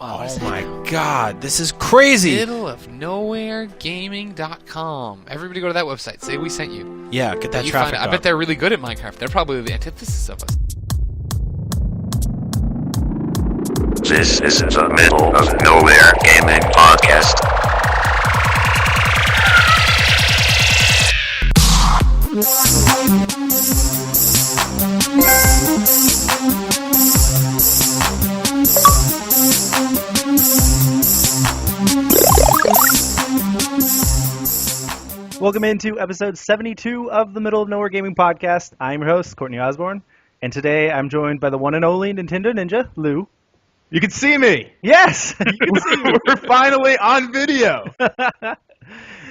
Oh my god, this is crazy! Middleofnowheregaming.com. Everybody go to that website. Say we sent you. Yeah, get that traffic up. I bet they're really good at Minecraft. They're probably the antithesis of us. This is the Middle of Nowhere Gaming Podcast. Welcome into episode 72 of the Middle of Nowhere Gaming Podcast. I'm your host, Courtney Osborne, and today I'm joined by the one and only Nintendo Ninja, Lou. You can see me! Yes! You can see me. We're finally on video!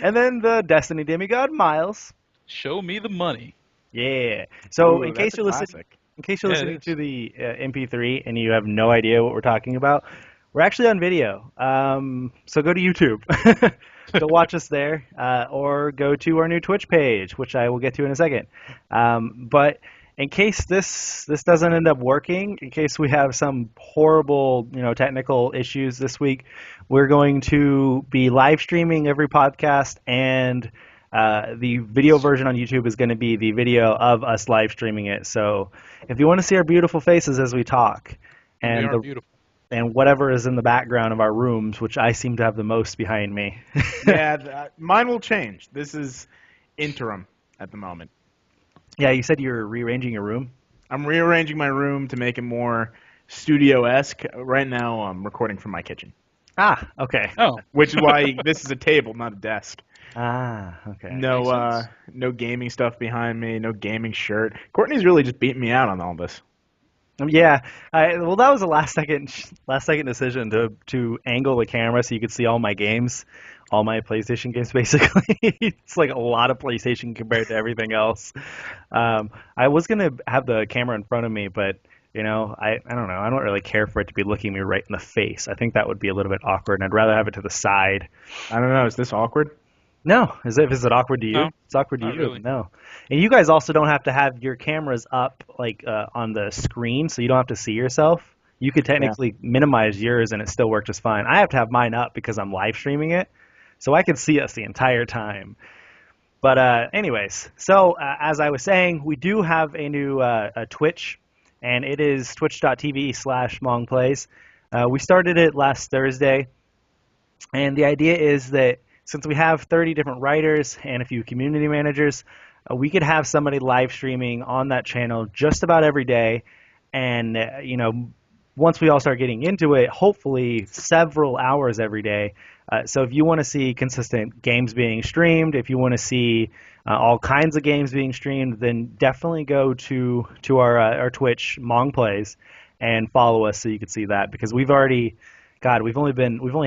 And then the Destiny demigod, Miles. Show me the money. Yeah. So Ooh, in case you're listening to the MP3 and you have no idea what we're talking about, we're actually on video. So go to YouTube. Go watch us there, or go to our new Twitch page, which I will get to in a second. But in case this doesn't end up working, in case we have some horrible, technical issues this week, we're going to be live streaming every podcast, and the video version on YouTube is going to be the video of us live streaming it. So if you want to see our beautiful faces as we talk, and We are beautiful. And whatever is in the background of our rooms, which I seem to have the most behind me. Yeah, mine will change. This is interim at the moment. Yeah, you said you're rearranging your room? I'm rearranging my room to make it more studio-esque. Right now, I'm recording from my kitchen. Ah, okay. Oh, Which is why this is a table, not a desk. Ah, okay. No gaming stuff behind me, no gaming shirt. Courtney's really just beating me out on all this. Yeah, well, that was a last second decision to angle the camera so you could see all my games, all my PlayStation games, basically. It's like a lot of PlayStation compared to everything else. I was gonna have the camera in front of me, but I don't know. I don't really care for it to be looking me right in the face. I think that would be a little bit awkward, and I'd rather have it to the side. I don't know, is this awkward? No, is it awkward to you? No, it's awkward to not you. really. No, and you guys also don't have to have your cameras up on the screen, so you don't have to see yourself. You could technically minimize yours, and it still worked just fine. I have to have mine up because I'm live streaming it, so I can see us the entire time. But anyways, so as I was saying, we do have a new a Twitch, and it is twitch.tv/MONG Plays. We started it last Thursday, and the idea is that since we have 30 different writers and a few community managers, we could have somebody live streaming on that channel just about every day. And, once we all start getting into it, hopefully several hours every day. So if you want to see consistent games being streamed, if you want to see all kinds of games being streamed, then definitely go to our Twitch, MONG Plays, and follow us so you can see that. Because we've only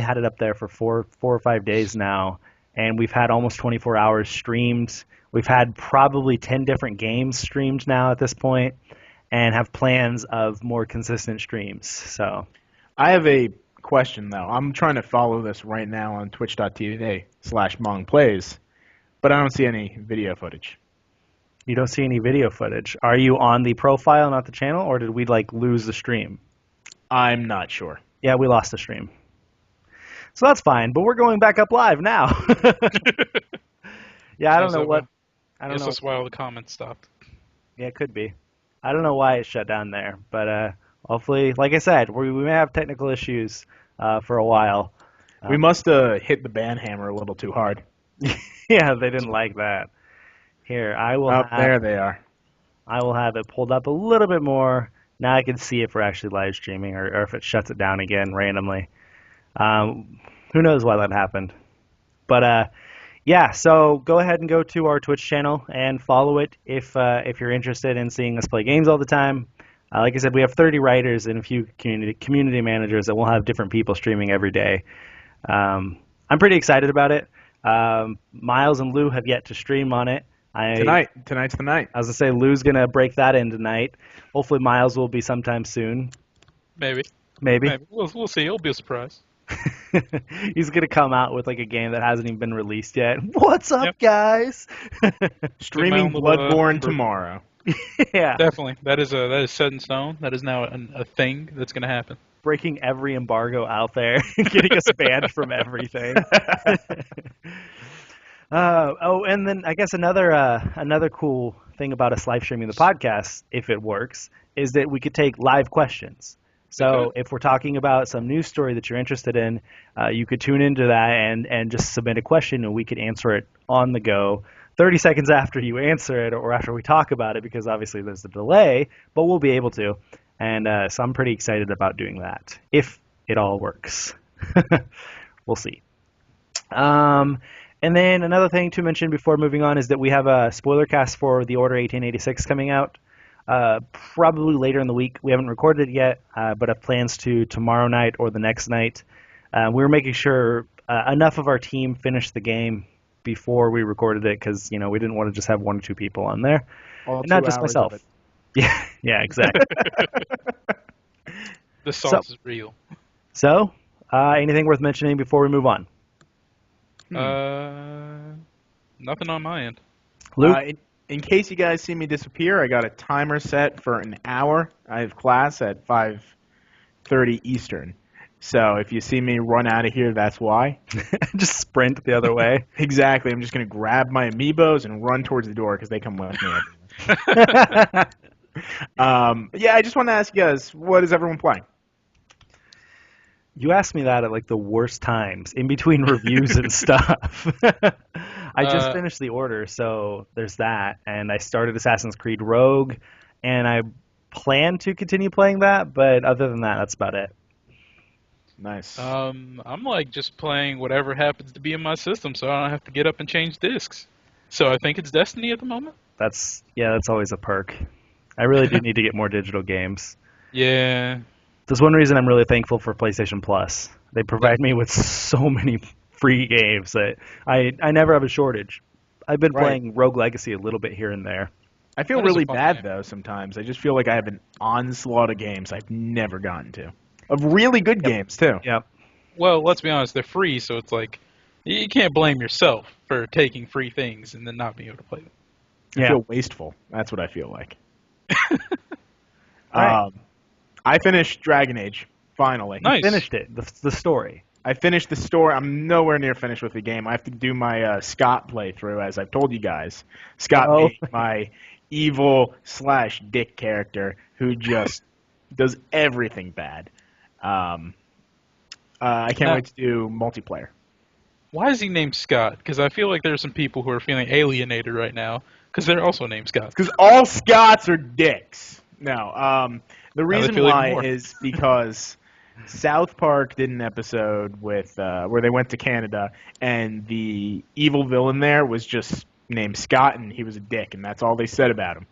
had it up there for four or 5 days now, and we've had almost 24 hours streamed. We've had probably 10 different games streamed now at this point, and have plans of more consistent streams. So, I have a question, though. I'm trying to follow this right now on twitch.tv/MONG Plays, but I don't see any video footage. you don't see any video footage. Are you on the profile, not the channel, or did we lose the stream? I'm not sure. Yeah, we lost the stream. So that's fine, but we're going back up live now. Yeah, I don't know what. I don't know. That's why all the comments stopped. Yeah, it could be. I don't know why it shut down there, but hopefully, like I said, we may have technical issues for a while. We must have hit the ban hammer a little too hard. Yeah, they didn't like that. Here, I will. There they are. I will have it pulled up a little bit more. Now I can see if we're actually live streaming or if it shuts it down again randomly. Who knows why that happened? But yeah, so go ahead and go to our Twitch channel and follow it if you're interested in seeing us play games all the time. Like I said, we have 30 writers and a few community managers that will have different people streaming every day. I'm pretty excited about it. Miles and Lou have yet to stream on it. Tonight's the night. I was going to say, Lou's going to break that in tonight. Hopefully Miles will be sometime soon. Maybe. We'll see. It'll be a surprise. He's going to come out with a game that hasn't even been released yet. What's up, guys? Streaming Bloodborne tomorrow. Yeah. Definitely. That is set in stone. That is now a thing that's going to happen. breaking every embargo out there, getting us banned from everything. And then I guess another cool thing about us live streaming the podcast, if it works, is that we could take live questions. So if we're talking about some news story that you're interested in, you could tune into that and just submit a question, and we could answer it on the go 30 seconds after you answer it or after we talk about it, because obviously there's a delay, but we'll be able to. And so I'm pretty excited about doing that, if it all works. We'll see. And then another thing to mention before moving on is that we have a spoiler cast for The Order 1886 coming out probably later in the week. We haven't recorded it yet, but have plans to tomorrow night or the next night. We were making sure enough of our team finished the game before we recorded it, because we didn't want to just have 1 or 2 people on there, and not just myself. Yeah, exactly. The sauce is real. So, anything worth mentioning before we move on? Nothing on my end. Luke? In case you guys see me disappear, I got a timer set for an hour. I have class at 5:30 Eastern. So if you see me run out of here, that's why. Just sprint the other way. Exactly. I'm just going to grab my amiibos and run towards the door because they come with me. Yeah, I just want to ask you guys, what is everyone playing? You asked me that at the worst times, in between reviews and stuff. I just finished The Order, so there's that. And I started Assassin's Creed Rogue, and I plan to continue playing that, but other than that, that's about it. Nice. I'm just playing whatever happens to be in my system, so I don't have to get up and change discs. So I think it's Destiny at the moment. That's always a perk. I really do need to get more digital games. Yeah. There's one reason I'm really thankful for PlayStation Plus. They provide me with so many free games that I never have a shortage. I've been playing Rogue Legacy a little bit here and there. I feel really bad, though, sometimes. I just feel like I have an onslaught of games I've never gotten to. Of really good games, too. Yep. Well, let's be honest, they're free, so it's you can't blame yourself for taking free things and then not being able to play them. I feel wasteful. That's what I feel like. Right. I finished Dragon Age, finally. Nice. You finished it, the story. I finished the story. I'm nowhere near finished with the game. I have to do my Scott playthrough, as I've told you guys. Scott being my evil/dick character who just does everything bad. I can't wait to do multiplayer. Why is he named Scott? Because I feel like there's some people who are feeling alienated right now because they're also named Scott. Because all Scots are dicks. No, the reason why is because South Park did an episode with where they went to Canada, and the evil villain there was just named Scott, and he was a dick, and that's all they said about him.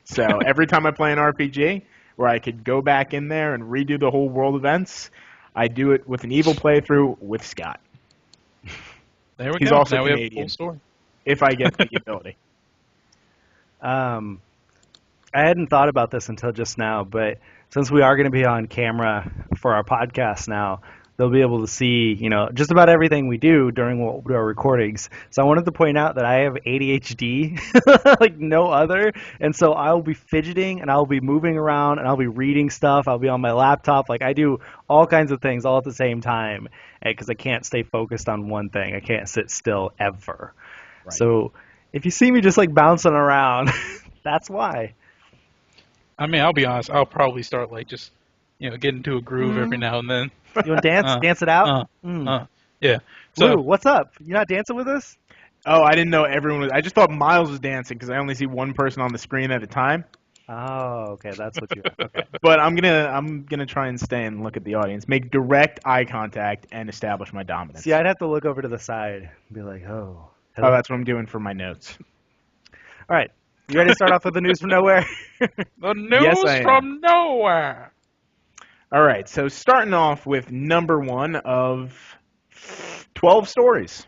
So every time I play an RPG where I could go back in there and redo the whole world events, I do it with an evil playthrough with Scott. There we go. He's also now Canadian, we have a full story. if I get the ability. I hadn't thought about this until just now, but since we are going to be on camera for our podcast now, they'll be able to see, just about everything we do during our recordings. So I wanted to point out that I have ADHD like no other, and so I'll be fidgeting and I'll be moving around and I'll be reading stuff. I'll be on my laptop. Like I do all kinds of things all at the same time because I can't stay focused on one thing. I can't sit still ever. Right. So if you see me just bouncing around, that's why. I mean, I'll be honest. I'll probably start get into a groove every now and then. You want to dance? Dance it out? Yeah. So, Lou, what's up? You not dancing with us? Oh, I didn't know everyone was. I just thought Miles was dancing because I only see one person on the screen at a time. Oh, okay, that's what you. Okay. But I'm gonna try and stay and look at the audience, make direct eye contact, and establish my dominance. See, I'd have to look over to the side and be like, oh. Hello. Oh, that's what I'm doing for my notes. All right. You ready to start off with the news from nowhere? The news from nowhere. All right, so starting off with number 1 of 12 stories.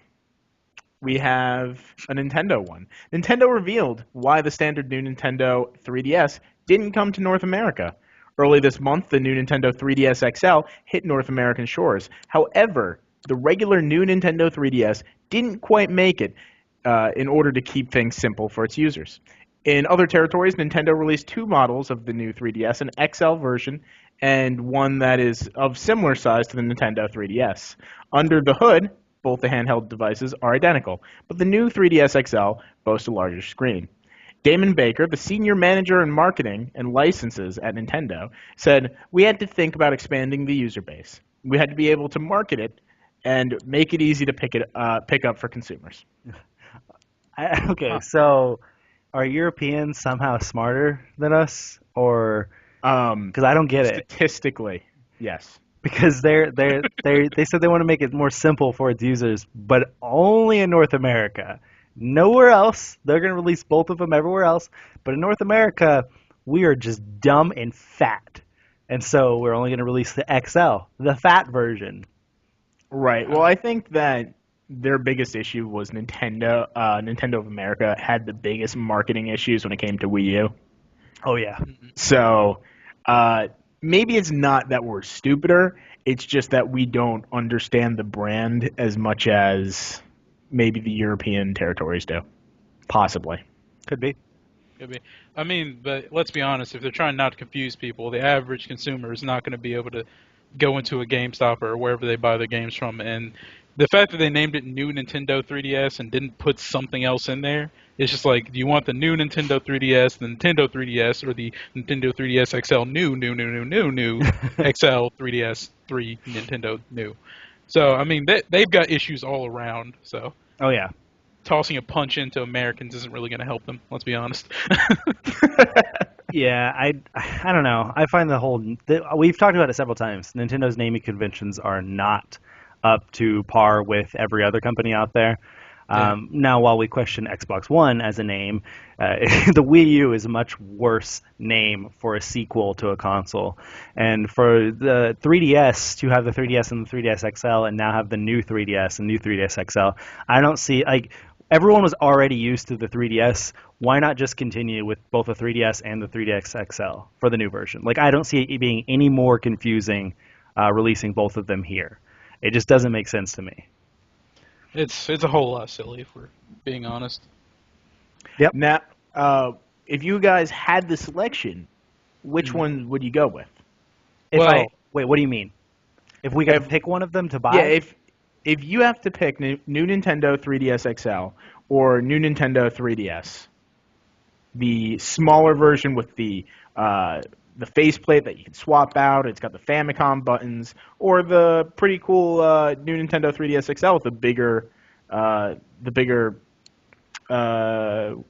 We have a Nintendo one. Nintendo revealed why the standard new Nintendo 3DS didn't come to North America. Early this month, the new Nintendo 3DS XL hit North American shores. However, the regular new Nintendo 3DS didn't quite make it in order to keep things simple for its users. In other territories, Nintendo released 2 models of the new 3DS, an XL version and one that is of similar size to the Nintendo 3DS. Under the hood, both the handheld devices are identical, but the new 3DS XL boasts a larger screen. Damon Baker, the senior manager in marketing and licenses at Nintendo, said, "We had to think about expanding the user base. We had to be able to market it and make it easy to pick up for consumers." Okay, so are Europeans somehow smarter than us, or because I don't get it? Statistically, yes. Because they said they want to make it more simple for its users, but only in North America. Nowhere else. They're going to release both of them everywhere else, but in North America, we are just dumb and fat, and so we're only going to release the XL, the fat version. Right. Well, I think that their biggest issue was Nintendo. Nintendo of America had the biggest marketing issues when it came to Wii U. Oh yeah. So maybe it's not that we're stupider. It's just that we don't understand the brand as much as maybe the European territories do. Possibly. Could be. Could be. I mean, but let's be honest. If they're trying not to confuse people, the average consumer is not going to be able to go into a GameStop or wherever they buy their games from. And the fact that they named it New Nintendo 3DS and didn't put something else in there, it's just like, do you want the new Nintendo 3DS, the Nintendo 3DS, or the Nintendo 3DS XL new XL 3DS 3 Nintendo new? So, I mean, they've got issues all around, so. Oh yeah. Tossing a punch into Americans isn't really going to help them, let's be honest. Yeah, I don't know. I find we've talked about it several times. Nintendo's naming conventions are not up to par with every other company out there. Now, while we question Xbox One as a name, the Wii U is a much worse name for a sequel to a console. And for the 3DS to have the 3DS and the 3DS XL and now have the new 3DS and new 3DS XL, I don't see, like, everyone was already used to the 3DS. Why not just continue with both the 3DS and the 3DS XL for the new version? Like, I don't see it being any more confusing releasing both of them here. It just doesn't make sense to me. It's a whole lot silly, if we're being honest. Yep. Now, if you guys had the selection, which one would you go with? Wait, what do you mean? If we got to pick one of them to buy? Yeah, if you have to pick new Nintendo 3DS XL or new Nintendo 3DS, the smaller version with the faceplate that you can swap out, it's got the Famicom buttons, or the pretty cool new Nintendo 3DS XL with the bigger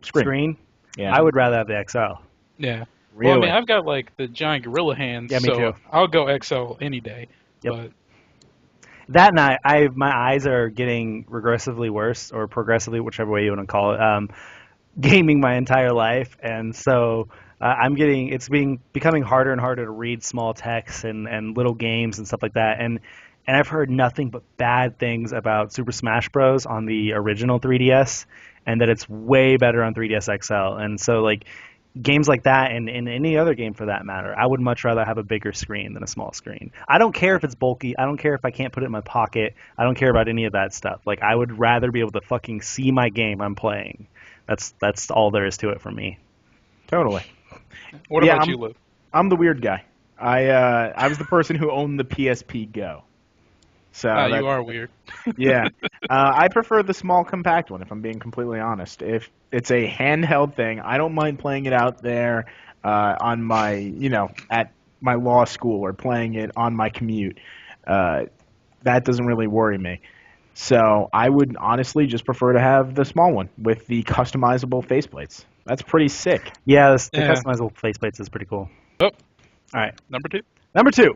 screen. Yeah. I would rather have the XL. Yeah. Really? Well, I mean, I've got, like, the giant gorilla hands, Yeah, me so too. I'll go XL any day. Yep. But That night, my eyes are getting regressively worse, or progressively, whichever way you want to call it, gaming my entire life, and so it's becoming harder and harder to read small text and little games and stuff like that, and I've heard nothing but bad things about Super Smash Bros. On the original 3DS, and that it's way better on 3DS XL, and so, like, games like that, and any other game for that matter, I would much rather have a bigger screen than a small screen. I don't care if it's bulky. I don't care if I can't put it in my pocket. I don't care about any of that stuff. Like, I would rather be able to fucking see my game I'm playing. That's all there is to it for me. Totally. what about you, Lou? I'm the weird guy. I was the person who owned the PSP Go. So You are weird. Yeah. I prefer the small compact one, if I'm being completely honest. If it's a handheld thing, I don't mind playing it out there on my, at my law school, or playing it on my commute. That doesn't really worry me. So I would honestly just prefer to have the small one with the customizable faceplates. That's pretty sick. Yeah, the customizable faceplates is pretty cool. Oh, All right. number 2. Number 2.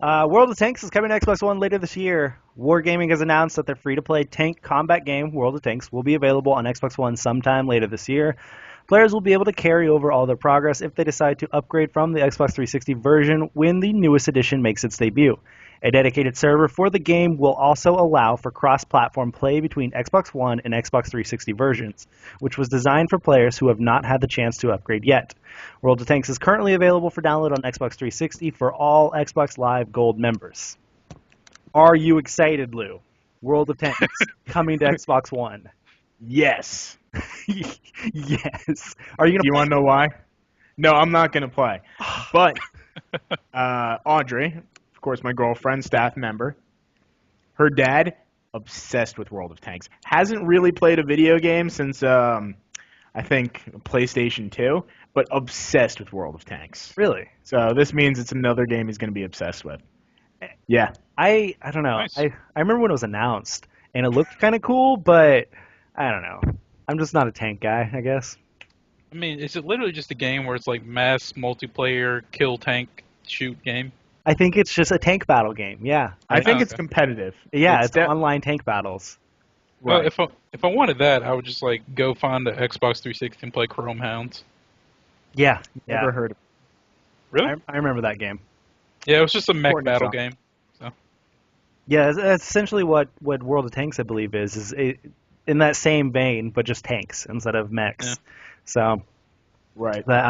World of Tanks is coming to Xbox One later this year. Wargaming has announced that their free-to-play tank combat game, World of Tanks, will be available on Xbox One sometime later this year. Players will be able to carry over all their progress if they decide to upgrade from the Xbox 360 version when the newest edition makes its debut. A dedicated server for the game will also allow for cross-platform play between Xbox One and Xbox 360 versions, which was designed for players who have not had the chance to upgrade yet. World of Tanks is currently available for download on Xbox 360 for all Xbox Live Gold members. Are you excited, Lou? World of Tanks coming to Xbox One. Yes. Yes. Are you gonna? You want to know why? No, I'm not going to play. But Audrey, of course, my girlfriend, staff member. Her dad, obsessed with World of Tanks. Hasn't really played a video game since, I think, PlayStation 2, but obsessed with World of Tanks. Really? So this means it's another game he's going to be obsessed with. Yeah. I don't know. Nice. I remember when it was announced, and it looked kind of cool, but I don't know. I'm just not a tank guy, I guess. I mean, is it literally just a game where it's like mass multiplayer kill tank shoot game? I think it's just a tank battle game. Yeah. I think okay. it's competitive. Yeah, it's de- online tank battles. Well, Right. if I wanted that, I would just like go find the Xbox 360 and play Chrome Hounds. Yeah. Never Yeah. heard of it. Really? I remember that game. Yeah, it was just a mech Fortnite battle song. game. Yeah, that's essentially what World of Tanks, I believe, is in that same vein, but just tanks instead of mechs. Yeah. So, Right. but,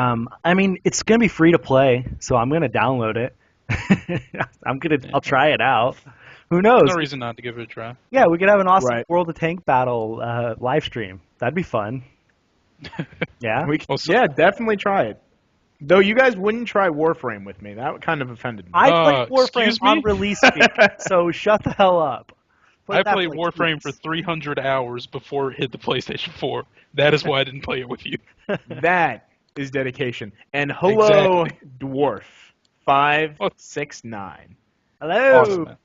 I mean, it's gonna be free to play, so I'm gonna download it. I'll try it out. Who knows? No reason not to give it a try. Yeah, we could have an awesome Right. World of Tank battle live stream. That'd be fun. Yeah. Well, so- Yeah, definitely try it. Though you guys wouldn't try Warframe with me. That kind of offended me. I played Warframe excuse me? on release week, so shut the hell up. I played Warframe for 300 hours before it hit the PlayStation 4. That is why I didn't play it with you. That is dedication. And hello, Exactly. Dwarf 569. Hello. Awesome, man.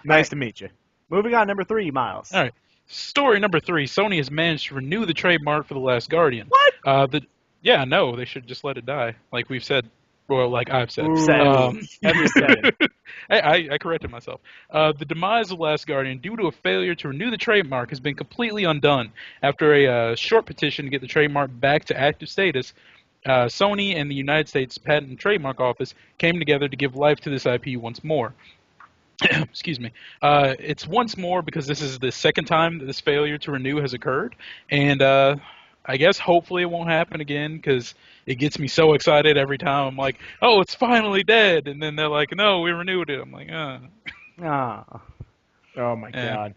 Nice to meet you. Moving on, number 3, Miles. All right. Story number 3. Sony has managed to renew the trademark for The Last Guardian. What? Yeah, no, they should just let it die, like we've said. Well, like I've said. Ever said. I corrected myself. The demise of Last Guardian due to a failure to renew the trademark has been completely undone. After a short petition to get the trademark back to active status, Sony and the United States Patent and Trademark Office came together to give life to this IP once more. Excuse me. It's once more because this is the second time that this failure to renew has occurred, and I guess hopefully it won't happen again because it gets me so excited every time. I'm like, oh, it's finally dead, and then they're like, no, we renewed it. I'm like, Ah. Oh my Yeah.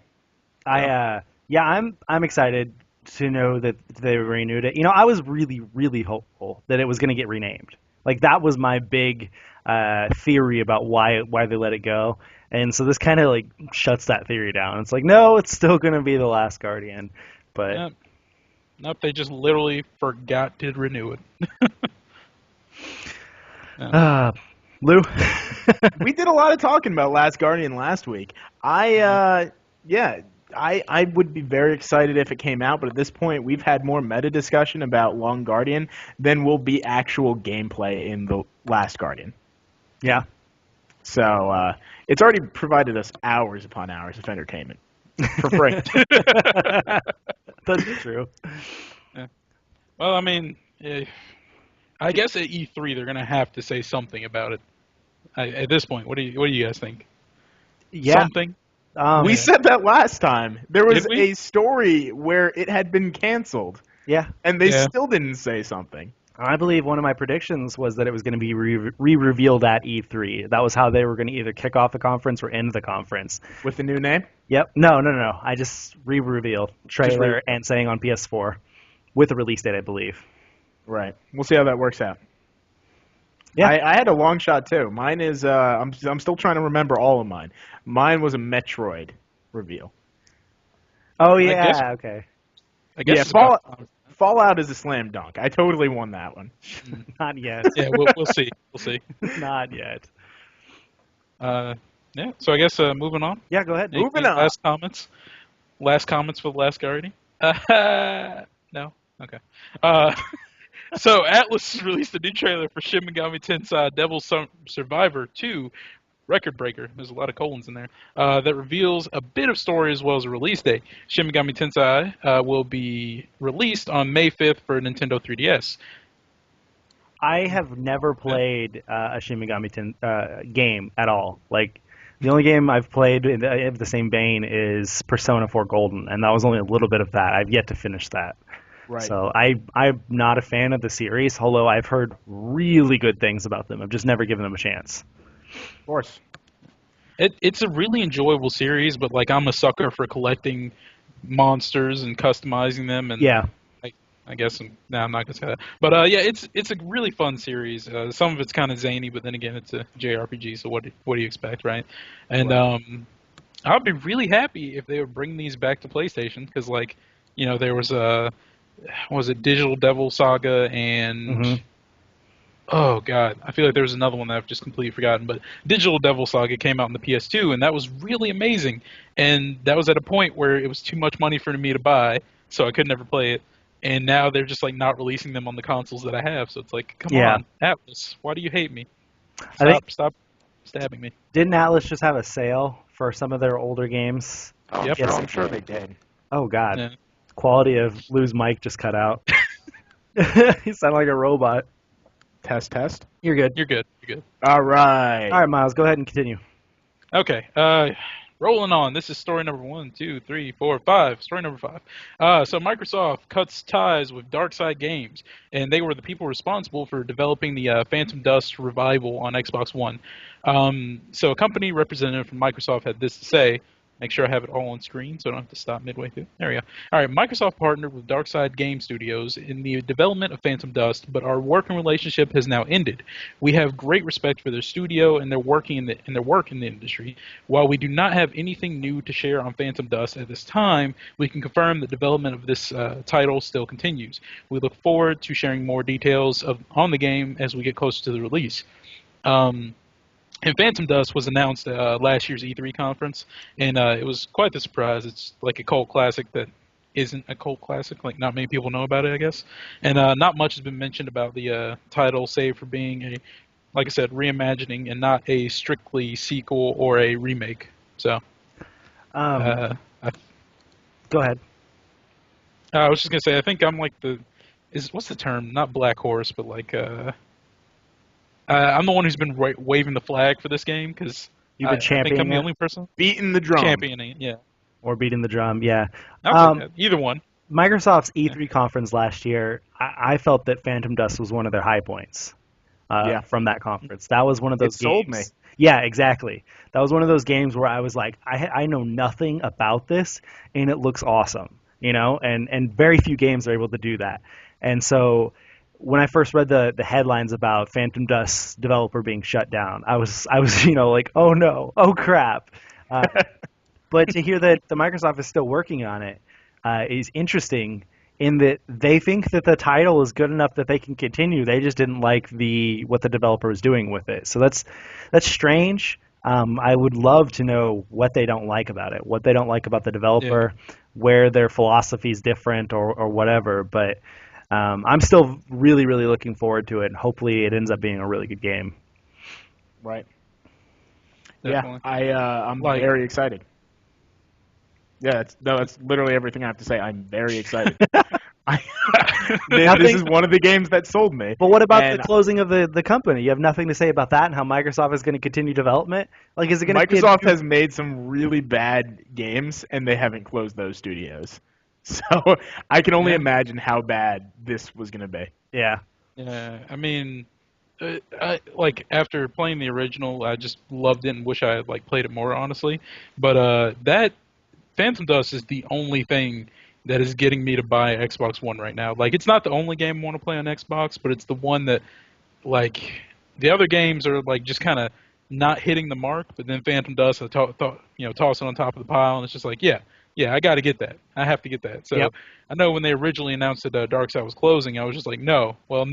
god. I'm excited to know that they renewed it. You know, I was really, really hopeful that it was going to get renamed. Like that was my big theory about why they let it go. And so this kind of like shuts that theory down. It's like, no, it's still going to be The Last Guardian. But yeah. Nope, they just literally forgot to renew it. Lou? We did a lot of talking about Last Guardian last week. I would be very excited if it came out, but at this point we've had more meta discussion about Long Guardian than will be actual gameplay in The Last Guardian. Yeah. So it's already provided us hours upon hours of entertainment for free. That's true. Yeah. Well, I mean, I guess at E3 they're gonna have to say something about it. At this point, what do you guys think? Yeah. Something? We said that last time. There was Did we? a story where it had been canceled, Yeah. and they Yeah. still didn't say something. I believe one of my predictions was that it was going to be re-revealed at E3. That was how they were going to either kick off the conference or end the conference. With the new name? Yep. No. I just re-revealed trailer and saying on PS4 with a release date, I believe. Right. We'll see how that works out. Yeah. I had a long shot too. Mine is I'm still trying to remember all of mine. Mine was a Metroid reveal. Oh guess- yeah. Okay. I guess Yeah, it's about- Fallout is a slam dunk. I totally won that one. Not yet. yeah, we'll see. We'll see. Not yet. Yeah. So I guess moving on. Yeah. Go ahead. Moving Any on. Last comments. Last comments for The Last Guardian. No. Okay. So Atlas has released a new trailer for Shin Megami Tensei Devil Survivor 2, Record Breaker. There's a lot of colons in there. That reveals a bit of story as well as a release date. Shin Megami Tensei will be released on May 5th for Nintendo 3DS. I have never played a Shin Megami game at all. Like, the only game I've played in the same vein is Persona 4 Golden, and that was only a little bit of that. I've yet to finish that. Right. So I'm not a fan of the series, although I've heard really good things about them. I've just never given them a chance. Of course. It's a really enjoyable series, but like I'm a sucker for collecting monsters and customizing them, and Yeah. I guess I'm not gonna say that. But yeah, it's a really fun series. Some of it's kind of zany, but then again, it's a JRPG. So what do you expect, right? And I'd be really happy if they would bring these back to PlayStation because, like, there was Digital Devil Saga and oh god, I feel like there was another one that I've just completely forgotten. But Digital Devil Saga came out on the PS2, and that was really amazing. And that was at a point where it was too much money for me to buy, so I could never play it. And now they're just like not releasing them on the consoles that I have. So it's like, come on, Atlas, why do you hate me? Stop stabbing me. Didn't Atlas just have a sale for some of their older games? Oh, Yep. yes, I'm sure they did. Oh god, Yeah. quality of Lou's mic just cut out. He sounded like a robot. Test. You're good. You're good. All right. All right, Miles, go ahead and continue. Okay. Rolling on. This is story number 1, 2, 3, 4, 5. Story number 5. So Microsoft cuts ties with Darkside Games, and they were the people responsible for developing the Phantom Dust Revival on Xbox One. So a company representative from Microsoft had this to say. Make sure I have it all on screen so I don't have to stop midway through. There we go. All right, Microsoft partnered with Darkside Game Studios in the development of Phantom Dust, but our working relationship has now ended. We have great respect for their studio and their work in the industry. While we do not have anything new to share on Phantom Dust at this time, we can confirm that development of this title still continues. We look forward to sharing more details on the game as we get closer to the release. And Phantom Dust was announced at last year's E3 conference, and it was quite the surprise. It's like a cult classic that isn't a cult classic. Like, not many people know about it, I guess. And not much has been mentioned about the title, save for being like I said, reimagining and not a strictly sequel or a remake. So, Go ahead. I was just gonna say, I think I'm like what's the term? Not black horse, but like I'm the one who's been waving the flag for this game because You've been I think I'm championing the it? only person Beating the drum. championing it. Yeah, Or beating the drum, yeah. I'll take that. Either one. Microsoft's E3 conference last year, I felt that Phantom Dust was one of their high points from that conference. That was one of those It games. sold me. Yeah, exactly. That was one of those games where I was like, I know nothing about this, and it looks awesome, and very few games are able to do that. And so when I first read the headlines about Phantom Dust's developer being shut down, I was like, oh no, oh crap. But to hear that the Microsoft is still working on it is interesting in that they think that the title is good enough that they can continue. They just didn't like what the developer is doing with it. So that's strange. I would love to know what they don't like about it, what they don't like about the developer, where their philosophy is different or whatever. But I'm still really, really looking forward to it, and hopefully it ends up being a really good game. Right. Definitely. Yeah, I'm very excited. Yeah, that's literally everything I have to say. I'm very excited. This is one of the games that sold me. But what about the closing of the company? You have nothing to say about that and how Microsoft is going to continue development? Like, is it going to Microsoft has made some really bad games, and they haven't closed those studios. So I can only imagine how bad this was going to be. Yeah. Yeah, I mean, after playing the original, I just loved it and wish I had played it more, honestly. But that Phantom Dust is the only thing that is getting me to buy Xbox One right now. It's not the only game I want to play on Xbox, but it's the one that, the other games are just kind of not hitting the mark. But then Phantom Dust, I toss it on top of the pile, and it's just yeah, I got to get that. I have to get that. So I know when they originally announced that Darkside was closing, I was just like, no. Well,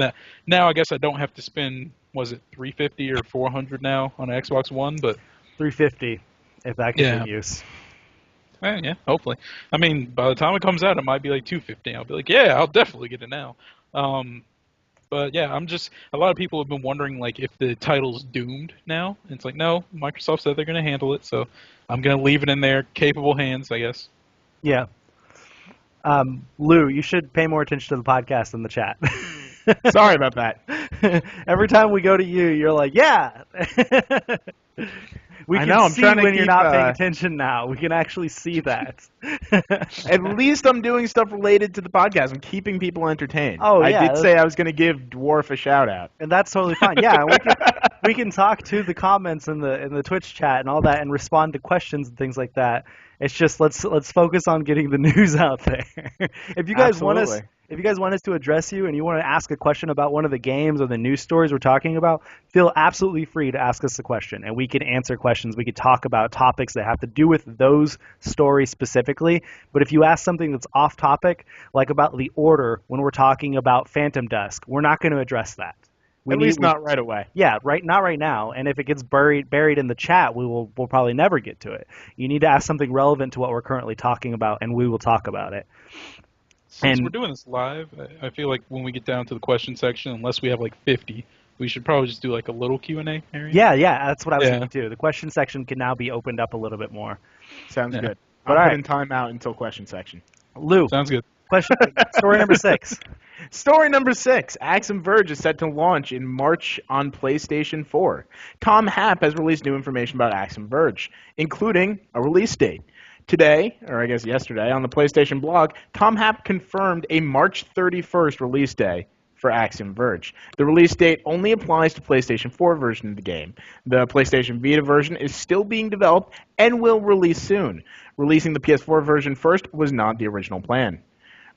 now I guess I don't have to spend, was it $350 or $400 now on an Xbox One? But $350 if that continues. Yeah, hopefully. I mean, by the time it comes out, it might be $250. I'll be like, yeah, I'll definitely get it now. But yeah, a lot of people have been wondering if the title's doomed now. And it's no, Microsoft said they're going to handle it, so I'm going to leave it in their capable hands, I guess. Yeah. Lou, you should pay more attention to the podcast than the chat. Sorry about that. Every time we go to you, you're like, yeah. We can see when you're not paying attention now. We can actually see that. At least I'm doing stuff related to the podcast. I'm keeping people entertained. Oh, yeah. I did say I was going to give Dwarf a shout-out. And that's totally fine. Yeah, we can talk to the comments in the Twitch chat and all that and respond to questions and things like that. It's just let's focus on getting the news out there. If you guys want us If you guys want us to address you and you want to ask a question about one of the games or the news stories we're talking about, feel absolutely free to ask us a question, and we can answer questions. We could talk about topics that have to do with those stories specifically. But if you ask something that's off topic, like about the Order when we're talking about Phantom Dusk, we're not going to address that. At least not right away. Yeah, not right now. And if it gets buried in the chat, we'll probably never get to it. You need to ask something relevant to what we're currently talking about, and we will talk about it. Since we're doing this live, I feel like when we get down to the question section, unless we have like 50, we should probably just do like a little Q&A area. Yeah, that's what I was thinking too. The question section can now be opened up a little bit more. Sounds good. But I'm putting time out until question section. Lou. Sounds good. Question story number 6. Story number 6. Axiom Verge is set to launch in March on PlayStation 4. Tom Happ has released new information about Axiom Verge, including a release date. Today, or I guess yesterday, on the PlayStation blog, Tom Happ confirmed a March 31st release day for Axiom Verge. The release date only applies to PlayStation 4 version of the game. The PlayStation Vita version is still being developed and will release soon. Releasing the PS4 version first was not the original plan.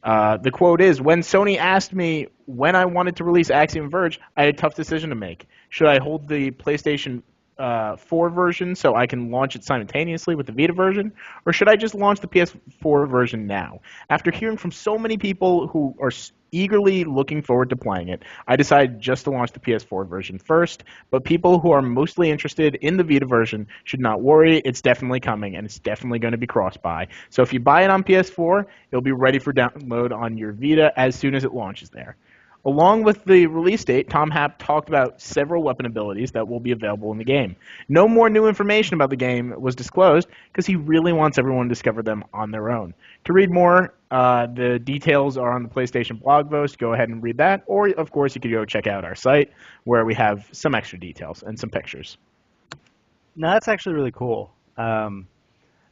The quote is, "When Sony asked me when I wanted to release Axiom Verge, I had a tough decision to make. Should I hold the PlayStation 4 version so I can launch it simultaneously with the Vita version, or should I just launch the PS4 version now? After hearing from so many people who are eagerly looking forward to playing it, I decided just to launch the PS4 version first, but people who are mostly interested in the Vita version should not worry. It's definitely coming, and it's definitely going to be cross-buy. So if you buy it on PS4, it'll be ready for download on your Vita as soon as it launches there." Along with the release date, Tom Happ talked about several weapon abilities that will be available in the game. No more new information about the game was disclosed because he really wants everyone to discover them on their own. To read more, the details are on the PlayStation blog post. Go ahead and read that. Or, of course, you could go check out our site where we have some extra details and some pictures. No, that's actually really cool.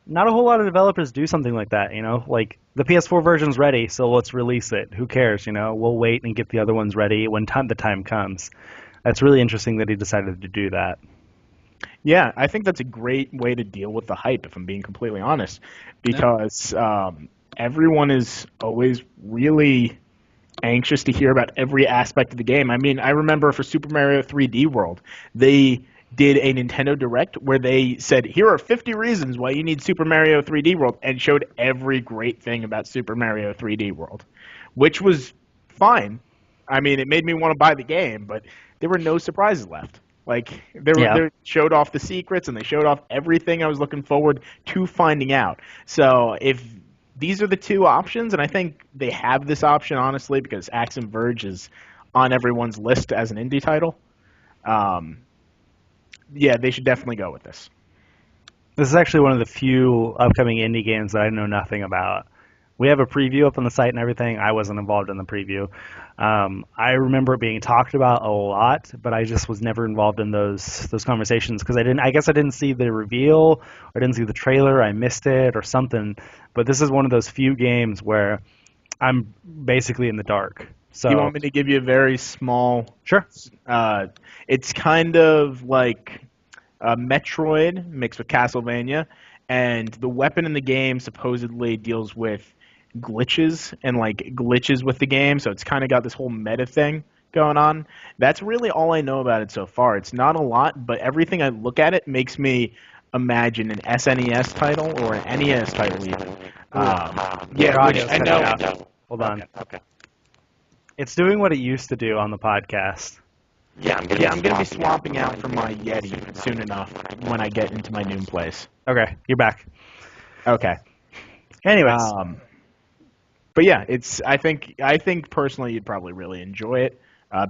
Not a whole lot of developers do something like that, you know? Like, the PS4 version's ready, so let's release it. Who cares, you know? We'll wait and get the other ones ready when the time comes. That's really interesting that he decided to do that. Yeah, I think that's a great way to deal with the hype, if I'm being completely honest, because everyone is always really anxious to hear about every aspect of the game. I mean, I remember for Super Mario 3D World, they did a Nintendo Direct where they said, here are 50 reasons why you need Super Mario 3D World, and showed every great thing about Super Mario 3D World, which was fine. I mean, it made me want to buy the game, but there were no surprises left. Like, they showed off the secrets, and they showed off everything I was looking forward to finding out. So if these are the two options, and I think they have this option, honestly, because Axiom Verge is on everyone's list as an indie title, yeah, they should definitely go with this. This is actually one of the few upcoming indie games that I know nothing about. We have a preview up on the site and everything. I wasn't involved in the preview. I remember it being talked about a lot, but I just was never involved in those conversations because I guess I didn't see the reveal, or I didn't see the trailer. I missed it or something. But this is one of those few games where I'm basically in the dark. So you want me to give you a very small... Sure. It's kind of like Metroid mixed with Castlevania, and the weapon in the game supposedly deals with glitches and like glitches with the game, so it's kind of got this whole meta thing going on. That's really all I know about it so far. It's not a lot, but everything I look at it makes me imagine an SNES title or an NES title even. I know. Hold on. Okay. It's doing what it used to do on the podcast. Yeah, I'm gonna be swapping out from my Yeti soon enough when I get into my noon place. Okay, you're back. Okay. Anyways, but yeah, I think personally you'd probably really enjoy it,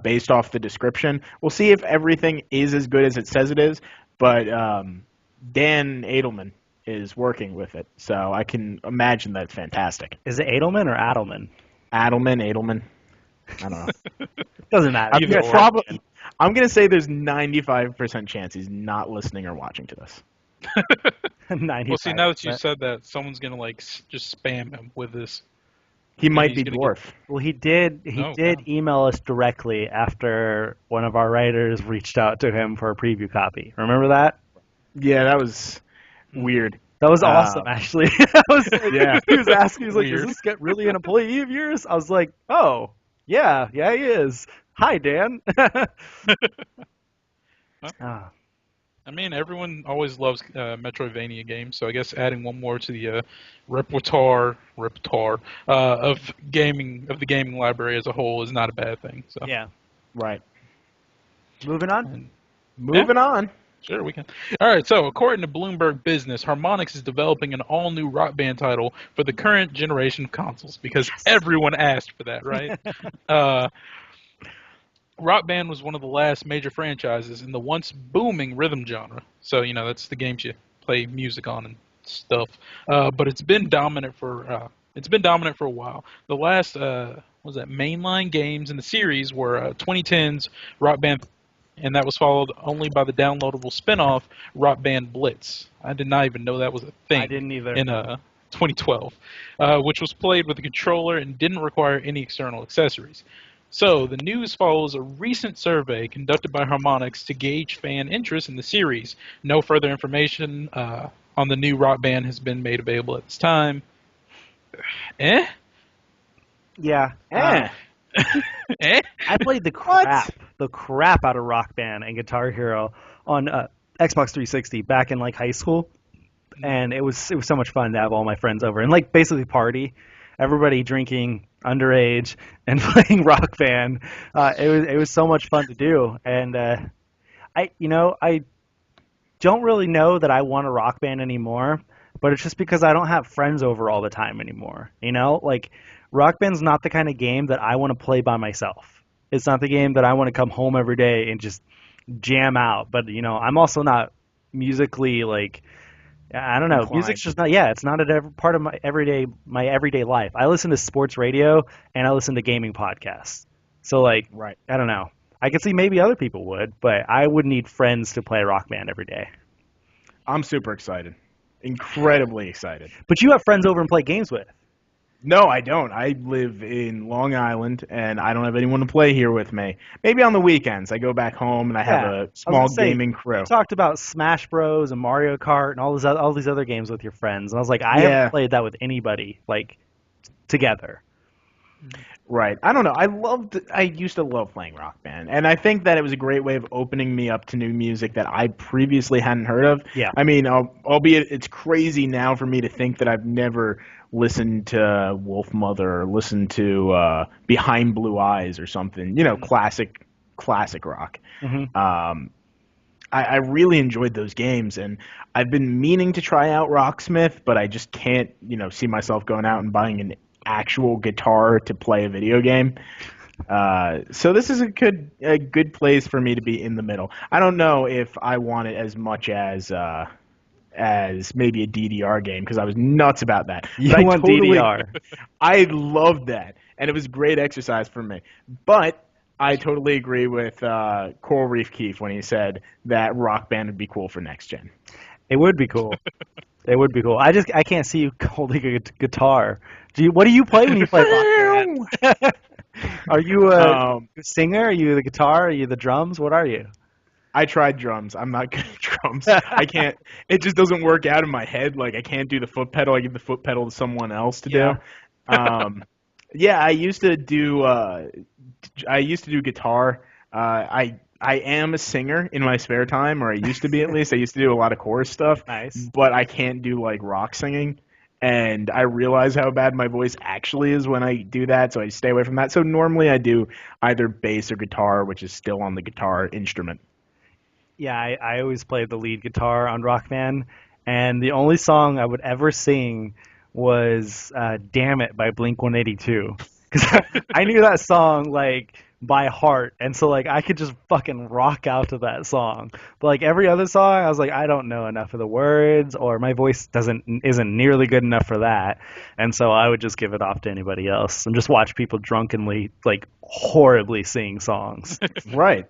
based off the description. We'll see if everything is as good as it says it is, but Dan Edelman is working with it, so I can imagine that's fantastic. Is it Edelman or Adelman? Edelman. I don't know. Doesn't matter. I'm going to say there's 95% chance he's not listening or watching to this. 95%. Well, see, now that you said that, someone's going to like just spam him with this. He might be dwarf. Well, he did email us directly after one of our writers reached out to him for a preview copy. Remember that? Yeah, that was weird. That was awesome, actually. I was like, Yeah. He was asking, he was like, Weird. "Is this get really an employee of yours?" I was like, "Oh, yeah, he is. Hi, Dan." Ah. I mean, everyone always loves Metroidvania games, so I guess adding one more to the repertoire of the gaming library as a whole is not a bad thing. So Yeah. Right. Moving on. And- Moving on. Sure, we can. All right, so according to Bloomberg Business, Harmonix is developing an all-new Rock Band title for the current generation of consoles because everyone asked for that, right? Rock Band was one of the last major franchises in the once booming rhythm genre. So, that's the games you play music on and stuff. But it's been dominant for a while. The last mainline games in the series were 2010's Rock Band, and that was followed only by the downloadable spin-off Rock Band Blitz. I did not even know that was a thing. I didn't either. In 2012, which was played with a controller and didn't require any external accessories. So, the news follows a recent survey conducted by Harmonix to gauge fan interest in the series. No further information on the new Rock Band has been made available at this time. Yeah. Eh. I played the crap out of Rock Band and Guitar Hero on Xbox 360 back in high school, and it was so much fun to have all my friends over and basically party, everybody drinking underage and playing Rock Band. It was so much fun to do, and I don't really know that I want a Rock Band anymore, but it's just because I don't have friends over all the time anymore. Rock Band's not the kind of game that I want to play by myself. It's not the game that I want to come home every day and just jam out. But I'm also not musically I don't know. Inclined. Music's just not. Yeah, it's not a part of my everyday life. I listen to sports radio and I listen to gaming podcasts. So Right. I don't know. I could see maybe other people would, but I would need friends to play Rock Band every day. I'm super excited. Incredibly excited. But you have friends over and play games with. No, I don't. I live in Long Island, and I don't have anyone to play here with me. Maybe on the weekends. I go back home, and I have a small gaming crew. You talked about Smash Bros. And Mario Kart and all these other games with your friends, and I was like, I haven't played that with anybody, together. Right. I don't know. I used to love playing Rock Band, and I think that it was a great way of opening me up to new music that I previously hadn't heard of. Yeah. I mean, albeit it's crazy now for me to think that I've never listened to Wolf Mother or listened to Behind Blue Eyes or something, classic rock. Mm-hmm. I really enjoyed those games, and I've been meaning to try out Rocksmith, but I just can't, see myself going out and buying an actual guitar to play a video game. So this is a good place for me to be in the middle. I don't know if I want it as much as maybe a DDR game, because I was nuts about that. You But want DDR. I loved that, and it was great exercise for me. But I totally agree with Coral Reef Keefe when he said that Rock Band would be cool for next gen. It would be cool. It would be cool. I can't see you holding a guitar. What do you play when you play Rock Band? Are you a singer? Are you the guitar? Are you the drums? What are you? I tried drums. I'm not good at drums. I can't. It just doesn't work out in my head. I can't do the foot pedal. I give the foot pedal to someone else to do. Yeah, I used to do. I used to do guitar. I am a singer in my spare time, or I used to be at least. I used to do a lot of chorus stuff. Nice. But I can't do rock singing. And I realize how bad my voice actually is when I do that, so I stay away from that. So normally I do either bass or guitar, which is still on the guitar instrument. Yeah, I always played the lead guitar on Rock Band, and the only song I would ever sing was Damn It by Blink-182. Because I knew that song, by heart, and so, I could just fucking rock out to that song. But, every other song, I was like, I don't know enough of the words, or my voice isn't nearly good enough for that, and so I would just give it off to anybody else, and just watch people drunkenly, horribly sing songs. Right.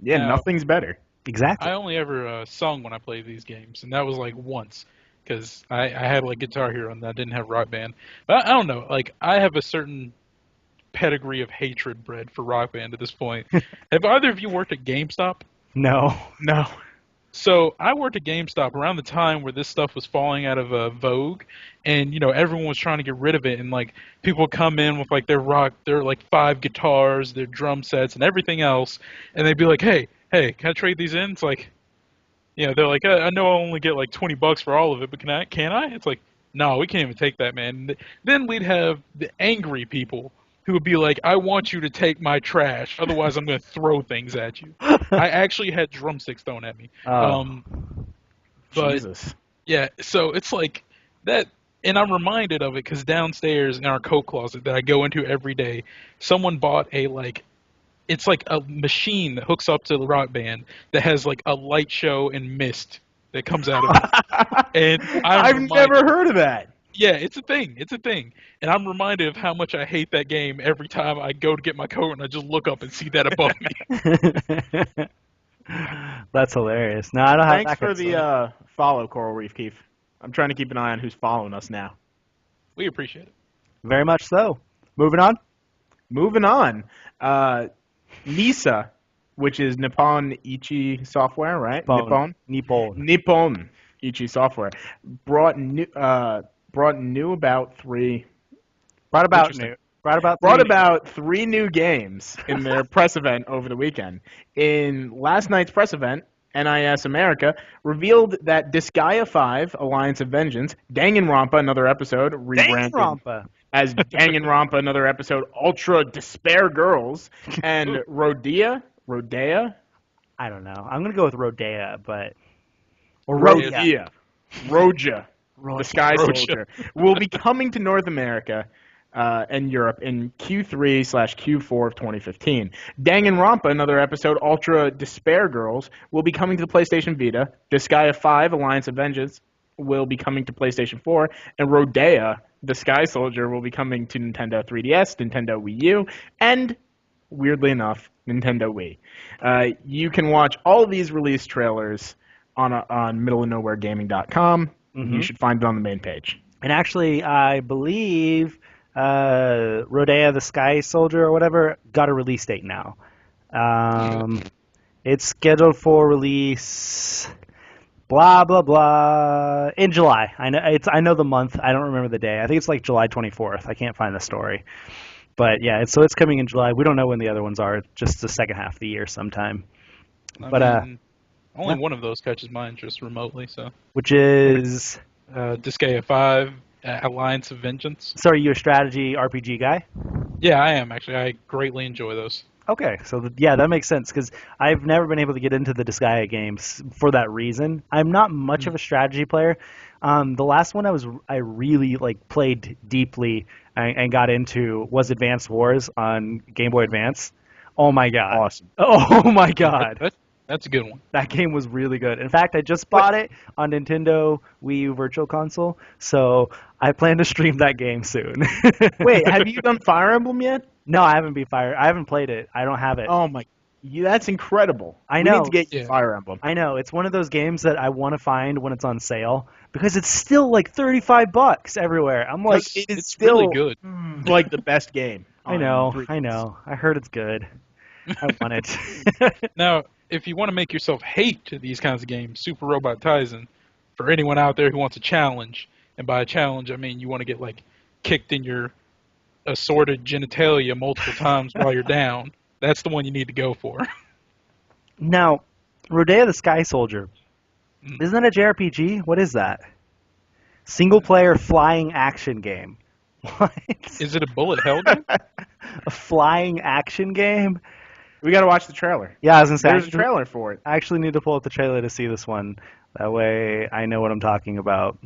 Yeah, Now, nothing's better. Exactly. I only ever sung when I played these games, and that was once, because I had Guitar Hero and I didn't have Rock Band. But I don't know, I have a certain pedigree of hatred bred for Rock Band at this point. Have either of you worked at GameStop? No. No. So I worked at GameStop around the time where this stuff was falling out of vogue, and everyone was trying to get rid of it, and like people would come in with like their like 5 guitars, their drum sets, and everything else, and they'd be like, hey, can I trade these in? It's like, they're like, I know I'll only get like $20 for all of it, but can I? It's like, no, we can't even take that, man. Then we'd have the angry people who would be like, I want you to take my trash, otherwise I'm going to throw things at you. I actually had drumsticks thrown at me. But, Jesus. yeah, so it's like that, and I'm reminded of it because downstairs in our coat closet that I go into every day, someone bought it's like a machine that hooks up to the Rock Band that has like a light show and mist that comes out of it. And I've never heard of that. Yeah, it's a thing. And I'm reminded of how much I hate that game every time I go to get my coat and I just look up and see that above me. That's hilarious. No, I don't have Thanks that for kind of the stuff. follow, Coral Reef Keith. I'm trying to keep an eye on who's following us now. We appreciate it. Very much so. Moving on. NISA, which is Nippon Ichi Software, right? Nippon. Ichi Software brought new about three. Brought about 3 new games in their press event over the weekend. In last night's press event, NIS America revealed that Disgaea 5, Alliance of Vengeance, Danganronpa, another episode, rebranded as Danganronpa, another episode, Ultra Despair Girls, and Rodea? I don't know. I'm going to go with Rodea, but... Or Roja, the Sky Soldier, will be coming to North America and Europe in Q3/Q4 of 2015. Danganronpa, another episode, Ultra Despair Girls, will be coming to the PlayStation Vita. Disgaea 5, Alliance of Vengeance, will be coming to PlayStation 4. And Rodea, the Sky Soldier, will be coming to Nintendo 3DS, Nintendo Wii U, and, weirdly enough, Nintendo Wii. You can watch all of these release trailers on middleofnowheregaming.com. Mm-hmm. You should find it on the main page. And actually, I believe Rodea the Sky Soldier or whatever got a release date now. It's scheduled for release, blah blah blah, in July. I know the month. I don't remember the day. I think it's like July 24th. I can't find the story, but yeah. So it's coming in July. We don't know when the other ones are. Just the second half of the year sometime. Only one of those catches my interest remotely. So which is Disgaea 5. Alliance of Vengeance. So are you a strategy RPG guy? Yeah, I am, actually. I greatly enjoy those. Okay, so that makes sense, because I've never been able to get into the Disgaea games for that reason. I'm not much of a strategy player. The last one I really played deeply and got into was Advance Wars on Game Boy Advance. Oh my god. Awesome. Oh my god. That's a good one. That game was really good. In fact, I just bought it on Nintendo Wii U Virtual Console, so I plan to stream that game soon. Wait, have you done Fire Emblem yet? No, I haven't played it. I don't have it. Oh my, that's incredible. I know. We need to get you Fire Emblem. I know. It's one of those games that I want to find when it's on sale because it's still like $35 everywhere. I'm like, it's still really good. Like the best game. I know. I heard it's good. I want it. Now, if you want to make yourself hate to these kinds of games, Super Robot Taisen, for anyone out there who wants a challenge, and by a challenge I mean you want to get kicked in your assorted genitalia multiple times while you're down, that's the one you need to go for. Now, Rodea the Sky Soldier, isn't that a JRPG? What is that? Single-player flying action game. What? Is it a bullet hell game? A flying action game? We got to watch the trailer. Yeah, I was going to say. There's a trailer for it. I actually need to pull up the trailer to see this one. That way I know what I'm talking about.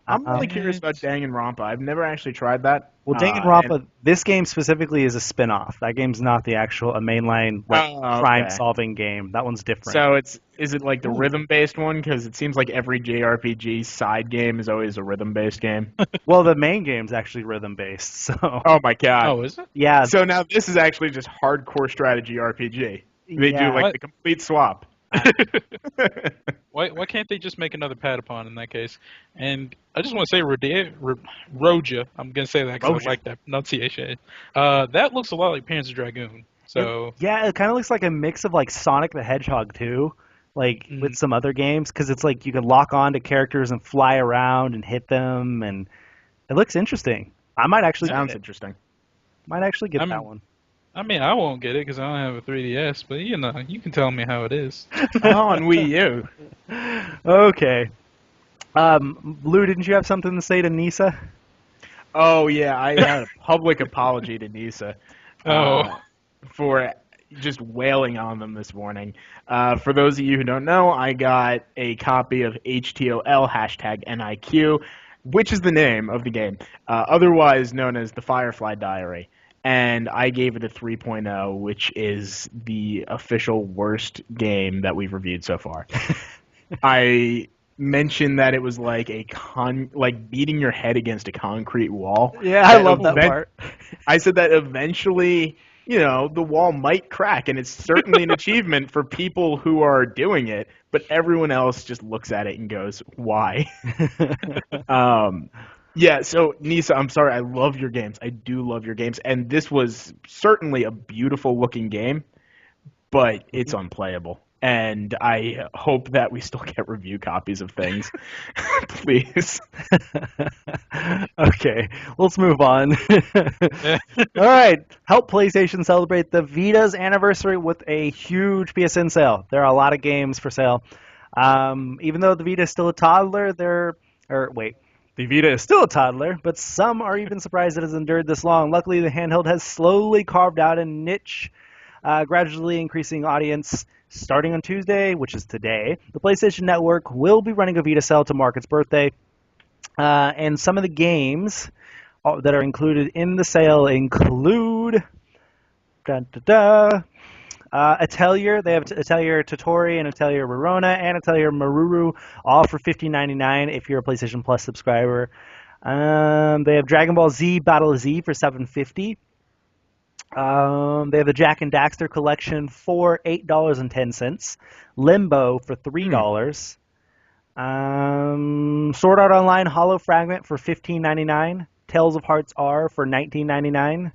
I'm really curious about Danganronpa. I've never actually tried that. Well, Danganronpa, this game specifically is a spin-off. That game's not the actual mainline crime-solving game. That one's different. So is it like the rhythm-based one? Because it seems like every JRPG side game is always a rhythm-based game. Well, the main game's actually rhythm-based. So. Oh my god. Oh, is it? Yeah. So now this is actually just hardcore strategy RPG. They do the complete swap. Why can't they just make another Patapon in that case? And I just want to say Roja. I'm going to say that because I like that pronunciation. That looks a lot like Panzer Dragoon. So yeah, it kind of looks like a mix of Sonic the Hedgehog too. like with some other games, because it's like you can lock on to characters and fly around and hit them, and it looks interesting. I might actually Sounds get it. interesting. Might actually get that one. I mean, I won't get it because I don't have a 3DS, but you know, you can tell me how it is. Oh, on Wii U. Okay. Lou, didn't you have something to say to Nisa? Oh, yeah, I had a public apology to Nisa for just wailing on them this morning. For those of you who don't know, I got a copy of HTOL, #NIQ, which is the name of the game, otherwise known as the Firefly Diary. And I gave it a 3.0, which is the official worst game that we've reviewed so far. I mentioned that it was like like beating your head against a concrete wall. Yeah, I love that part. I said that eventually, you know, the wall might crack, and it's certainly an achievement for people who are doing it, but everyone else just looks at it and goes, why? Yeah, so Nisa, I'm sorry, I love your games. I do love your games, and this was certainly a beautiful looking game, but it's unplayable. And I hope that we still get review copies of things. Please. Okay, let's move on. All right, help PlayStation celebrate the Vita's anniversary with a huge PSN sale. There are a lot of games for sale. Even though the Vita is still a toddler, the Vita is still a toddler, but some are even surprised it has endured this long. Luckily, the handheld has slowly carved out a niche, gradually increasing audience. Starting on Tuesday, which is today, the PlayStation Network will be running a Vita sale to mark its birthday. And some of the games that are included in the sale include Atelier. They have Atelier Totori and Atelier Verona and Atelier Maruru, all for $15.99 if you're a PlayStation Plus subscriber. They have Dragon Ball Z Battle of Z for $7.50. They have the Jack and Daxter collection for $8.10. Limbo for $3. Sword Art Online Hollow Fragment for $15.99. Tales of Hearts R for $19.99.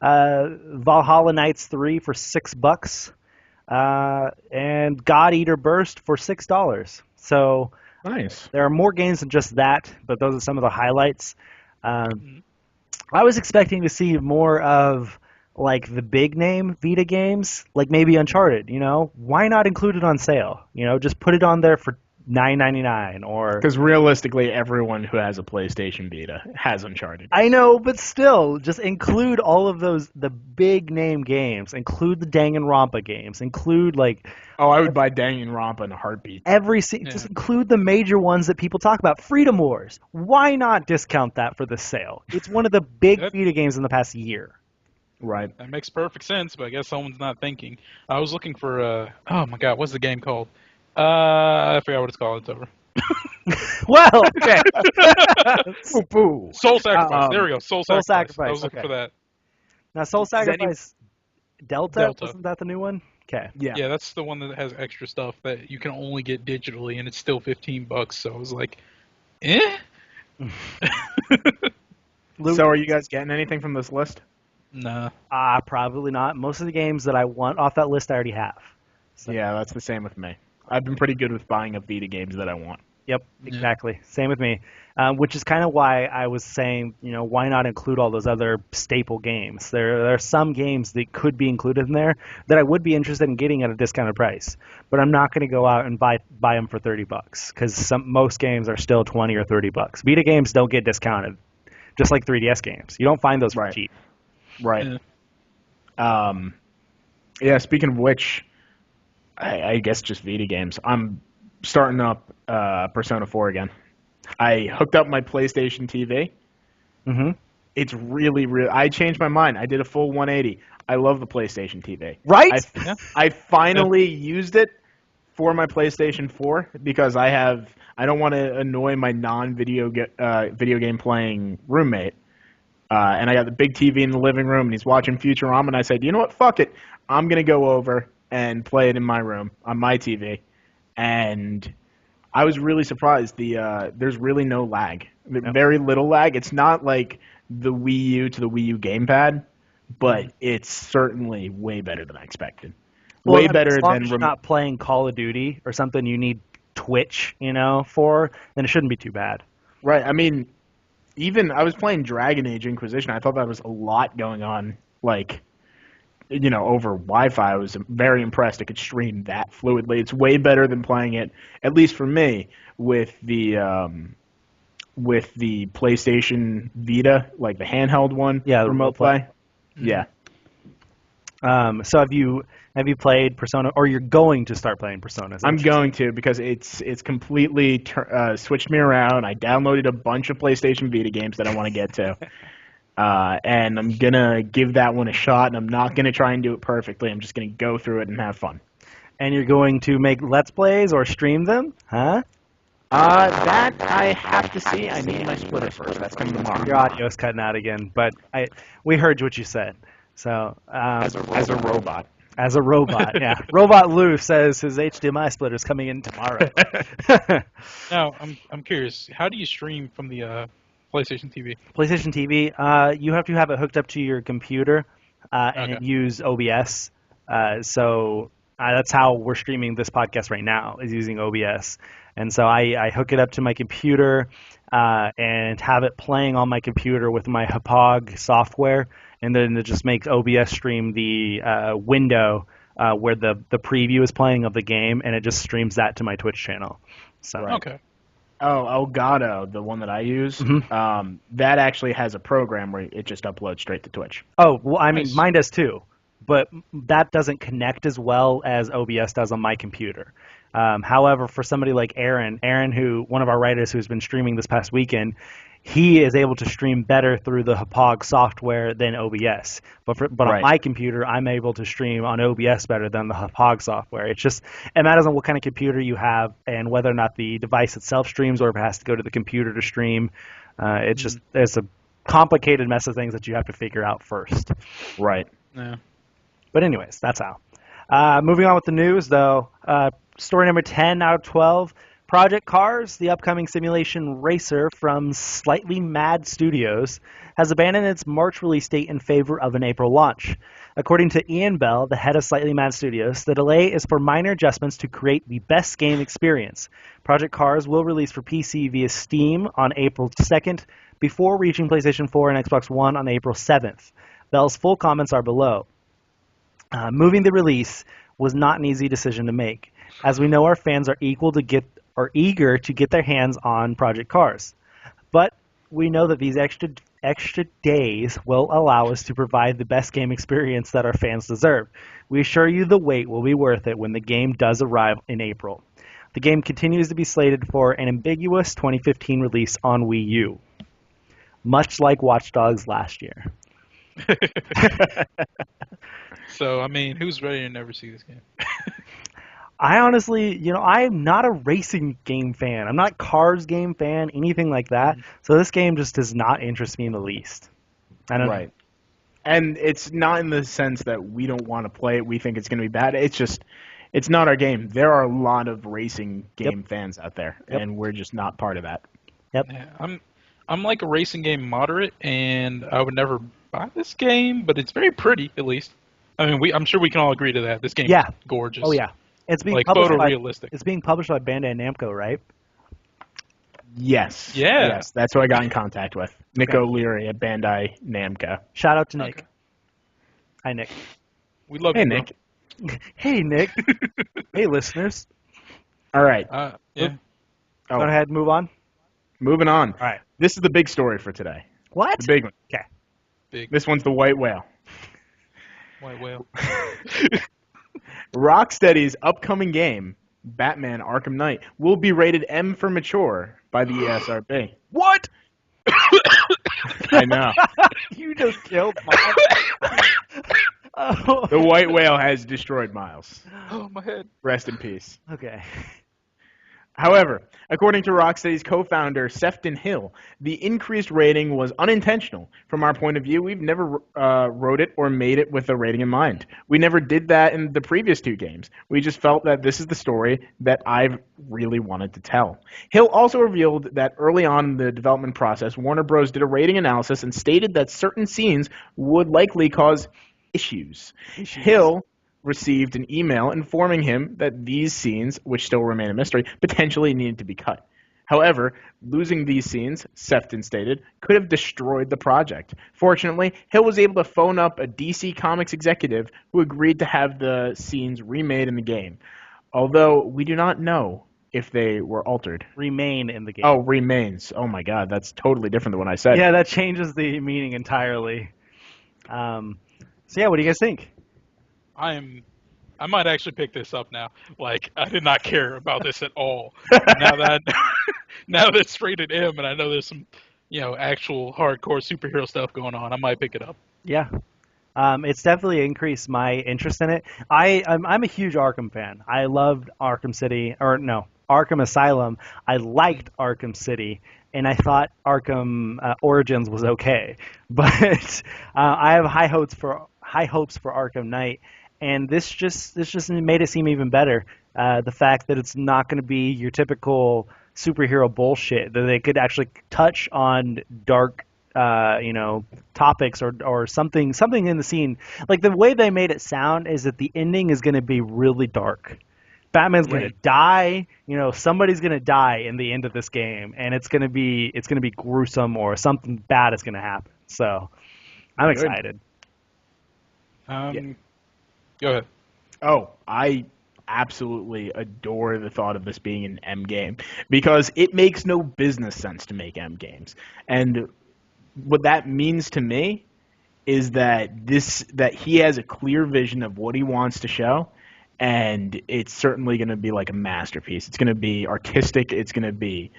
Valhalla Knights 3 for $6. And God Eater Burst for $6. So Nice. there are more games than just that, but those are some of the highlights. I was expecting to see more of like the big name Vita games, like maybe Uncharted, you know? Why not include it on sale? You know, just put it on there for $9.99 or... Because realistically, everyone who has a PlayStation Vita has Uncharted. I know, but still, just include all of those, the big name games. Include the Danganronpa games. Include, like... Oh, I would buy Danganronpa in a heartbeat. Just include the major ones that people talk about. Freedom Wars. Why not discount that for the sale? It's one of the big Vita games in the past year. Right. That makes perfect sense, but I guess someone's not thinking. I was looking for, oh my god, what's the game called? I forgot what it's called. It's over. Well, okay. Soul Sacrifice. There we go. Soul Sacrifice. I was looking okay. for that. Now, Soul Sacrifice Delta, wasn't that the new one? Okay. Yeah, that's the one that has extra stuff that you can only get digitally, and it's still $15. So I was like, eh? So are you guys getting anything from this list? Nah. Probably not. Most of the games that I want off that list I already have. So. Yeah, that's the same with me. I've been pretty good with buying up Vita games that I want. Yep, exactly. Yeah. Same with me. Which is kind of why I was saying, you know, why not include all those other staple games? There are some games that could be included in there that I would be interested in getting at a discounted price, but I'm not going to go out and buy them for $30 because most games are still $20 or $30. Vita games don't get discounted, just like 3DS games. You don't find those for cheap. Right. Yeah. Speaking of which, I guess just Vita games. I'm starting up Persona 4 again. I hooked up my PlayStation TV. Mm-hmm. It's really. I changed my mind. I did a full 180. I love the PlayStation TV. Right? I finally used it for my PlayStation 4 because I don't want to annoy my non-video video game playing roommate. And I got the big TV in the living room, and he's watching Futurama, and I said, you know what, fuck it. I'm going to go over and play it in my room on my TV. And I was really surprised. There's really no lag. Very little lag. It's not like the Wii U to the Wii U gamepad, but it's certainly way better than I expected. Way as better long than as you're not playing Call of Duty or something you need Twitch, for, then it shouldn't be too bad. Right. I mean, even I was playing Dragon Age Inquisition. I thought that was a lot going on, over Wi-Fi. I was very impressed it could stream that fluidly. It's way better than playing it, at least for me, with the PlayStation Vita, like the handheld one. Yeah, the remote play. Yeah. So have you played Persona, or you're going to start playing Persona? I'm going to, because it's completely switched me around. I downloaded a bunch of PlayStation Vita games that I want to get to. And I'm going to give that one a shot, and I'm not going to try and do it perfectly. I'm just going to go through it and have fun. And you're going to make Let's Plays or stream them? Huh? That I have to see. I need my splitter first. That's coming tomorrow. Your audio's cutting out again, but we heard what you said. So as a robot. As a robot, yeah. Robot Lou says his HDMI splitter is coming in tomorrow. Now, I'm curious. How do you stream from the PlayStation TV? PlayStation TV, you have to have it hooked up to your computer and use OBS. So that's how we're streaming this podcast right now, is using OBS. And so I hook it up to my computer and have it playing on my computer with my Hapog software. And then it just makes OBS stream the window where the preview is playing of the game, and it just streams that to my Twitch channel. So Okay. Oh, Elgato, the one that I use, that actually has a program where it just uploads straight to Twitch. Oh, well, I mean, Nice. mine does too, but that doesn't connect as well as OBS does on my computer. However, for somebody like Aaron, who one of our writers who's been streaming this past weekend, he is able to stream better through the Hapog software than OBS. But on my computer, I'm able to stream on OBS better than the Hapog software. It matters on what kind of computer you have and whether or not the device itself streams or if it has to go to the computer to stream. It's a complicated mess of things that you have to figure out first. Right. Yeah. But anyways, that's how. Moving on with the news, though. Story number 10 out of 12. Project Cars, the upcoming simulation racer from Slightly Mad Studios, has abandoned its March release date in favor of an April launch. According to Ian Bell, the head of Slightly Mad Studios, the delay is for minor adjustments to create the best game experience. Project Cars will release for PC via Steam on April 2nd, before reaching PlayStation 4 and Xbox One on April 7th. Bell's full comments are below. Moving the release was not an easy decision to make, as we know our fans are eager to get their hands on Project Cars. But we know that these extra days will allow us to provide the best game experience that our fans deserve. We assure you the wait will be worth it when the game does arrive in April. The game continues to be slated for an ambiguous 2015 release on Wii U, much like Watch Dogs last year. So, I mean, who's ready to never see this game? I honestly, I am not a racing game fan. I'm not a cars game fan, anything like that. So this game just does not interest me in the least. I don't know. And it's not in the sense that we don't want to play it, we think it's going to be bad. It's just, it's not our game. There are a lot of racing game fans out there, and we're just not part of that. Yep. Yeah, I'm like a racing game moderate, and I would never buy this game, but it's very pretty, at least. I mean, I'm sure we can all agree to that. This game is gorgeous. Oh, yeah. It's being like published photorealistic. It's being published by Bandai Namco, right? Yes. Yeah. Yes, that's who I got in contact with. Nick O'Leary at Bandai Namco. Shout out to Nick. Okay. Hi, Nick. We love Hey, you, bro. Nick. Hey, Nick. Hey, listeners. All right. Yeah. Go ahead and move on. Moving on. All right. This is the big story for today. What? The big one. Okay. Big This one's the white whale. white whale. Rocksteady's upcoming game, Batman Arkham Knight, will be rated M for mature by the ESRB. What? I know. You just killed Miles. Oh. The white whale has destroyed Miles. Oh, my head. Rest in peace. Okay. However, according to Rocksteady's co-founder, Sefton Hill, the increased rating was unintentional. From our point of view, we've never wrote it or made it with a rating in mind. We never did that in the previous two games. We just felt that this is the story that I've really wanted to tell. Hill also revealed that early on in the development process, Warner Bros. Did a rating analysis and stated that certain scenes would likely cause issues. Hill received an email informing him that these scenes, which still remain a mystery, potentially needed to be cut. However, losing these scenes, Sefton stated, could have destroyed the project. Fortunately, Hill was able to phone up a DC Comics executive who agreed to have the scenes remade in the game, although we do not know if they were altered. Remain in the game. Oh, remains. Oh my god, that's totally different than what I said. Yeah, that changes the meaning entirely. So yeah, what do you guys think? I might actually pick this up now. Like, I did not care about this at all. Now that it's rated M, and I know there's some, actual hardcore superhero stuff going on, I might pick it up. Yeah. It's definitely increased my interest in it. I'm a huge Arkham fan. I loved Arkham Asylum. I liked Arkham City, and I thought Arkham Origins was okay. But I have high hopes for Arkham Knight. And this just made it seem even better. The fact that it's not going to be your typical superhero bullshit. That they could actually touch on dark, topics or something in the scene. Like the way they made it sound is that the ending is going to be really dark. Batman's going to die. Somebody's going to die in the end of this game, and it's going to be gruesome or something bad is going to happen. So I'm excited. Go ahead. Oh, I absolutely adore the thought of this being an M game because it makes no business sense to make M games. And what that means to me is that he has a clear vision of what he wants to show, and it's certainly going to be like a masterpiece. It's going to be artistic. It's going to be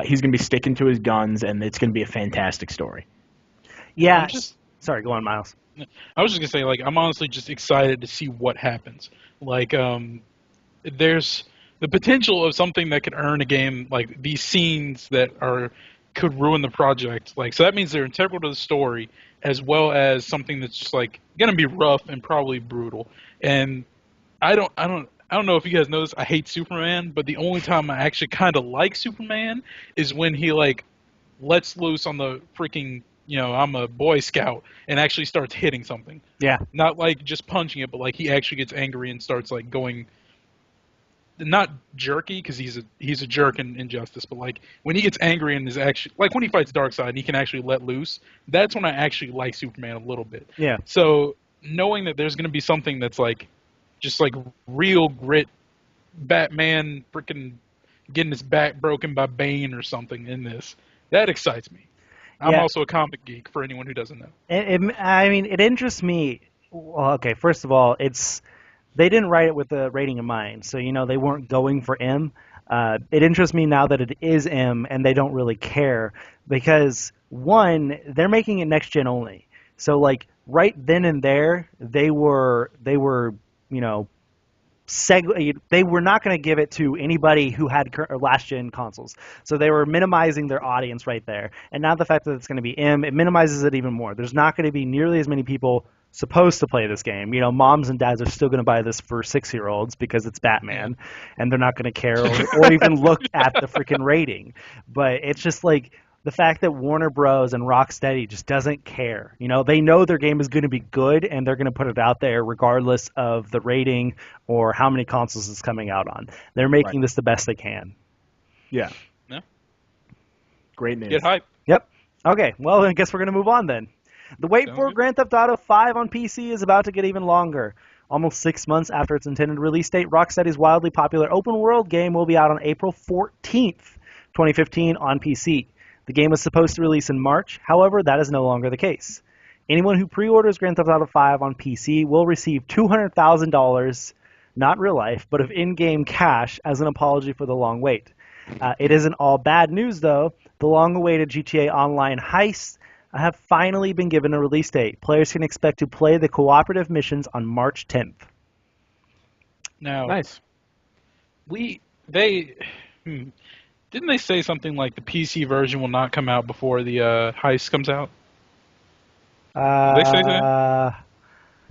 he's going to be sticking to his guns, and it's going to be a fantastic story. Yeah. Sorry, go on, Miles. I was just going to say, like, I'm honestly just excited to see what happens. Like, there's the potential of something that could earn a game, like these scenes that could ruin the project. Like, so that means they're integral to the story, as well as something that's just, like, going to be rough and probably brutal. And I don't know if you guys know this, I hate Superman, but the only time I actually kind of like Superman is when he, like, lets loose on the freaking... I'm a Boy Scout, and actually starts hitting something. Yeah. Not like just punching it, but like he actually gets angry and starts like going, not jerky because he's a jerk in Injustice, but like when he gets angry and is actually like when he fights Darkseid and he can actually let loose. That's when I actually like Superman a little bit. Yeah. So knowing that there's going to be something that's like, just like real grit, Batman freaking getting his back broken by Bane or something in this, that excites me. I'm also a comic geek, for anyone who doesn't know. It interests me. Well, okay, first of all, they didn't write it with the rating in mind, so they weren't going for M. It interests me now that it is M, and they don't really care because one, they're making it next gen only. So like right then and there, they were they were not going to give it to anybody who had last-gen consoles. So they were minimizing their audience right there. And now the fact that it's going to be M, it minimizes it even more. There's not going to be nearly as many people supposed to play this game. Moms and dads are still going to buy this for 6-year-olds because it's Batman, and they're not going to care or even look at the freaking rating. But it's just like... the fact that Warner Bros. And Rocksteady just doesn't care. They know their game is going to be good, and they're going to put it out there regardless of the rating or how many consoles it's coming out on. They're making this the best they can. Yeah. Yeah. Great news. Get hype. Yep. Okay, well, I guess we're going to move on then. The wait for Grand Theft Auto 5 on PC is about to get even longer. Almost 6 months after its intended release date, Rocksteady's wildly popular open-world game will be out on April 14th, 2015 on PC. The game was supposed to release in March, however, that is no longer the case. Anyone who pre-orders Grand Theft Auto 5 on PC will receive $200,000, not real life, but of in-game cash as an apology for the long wait. It isn't all bad news, though. The long-awaited GTA Online heists have finally been given a release date. Players can expect to play the cooperative missions on March 10th. Now, nice. Didn't they say something like the PC version will not come out before the heist comes out? Did they say that?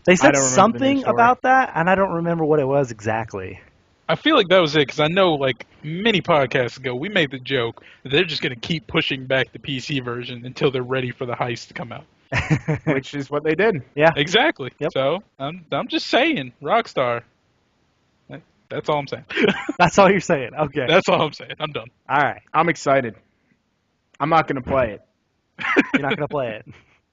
They said something about that, and I don't remember what it was exactly. I feel like that was it, because I know, like, many podcasts ago, we made the joke that they're just going to keep pushing back the PC version until they're ready for the heist to come out. which is what they did. Yeah. Exactly. Yep. So I'm just saying, Rockstar. That's all I'm saying. That's all you're saying. Okay. That's all I'm saying. I'm done. All right. I'm excited. I'm not going to play it. You're not gonna play it.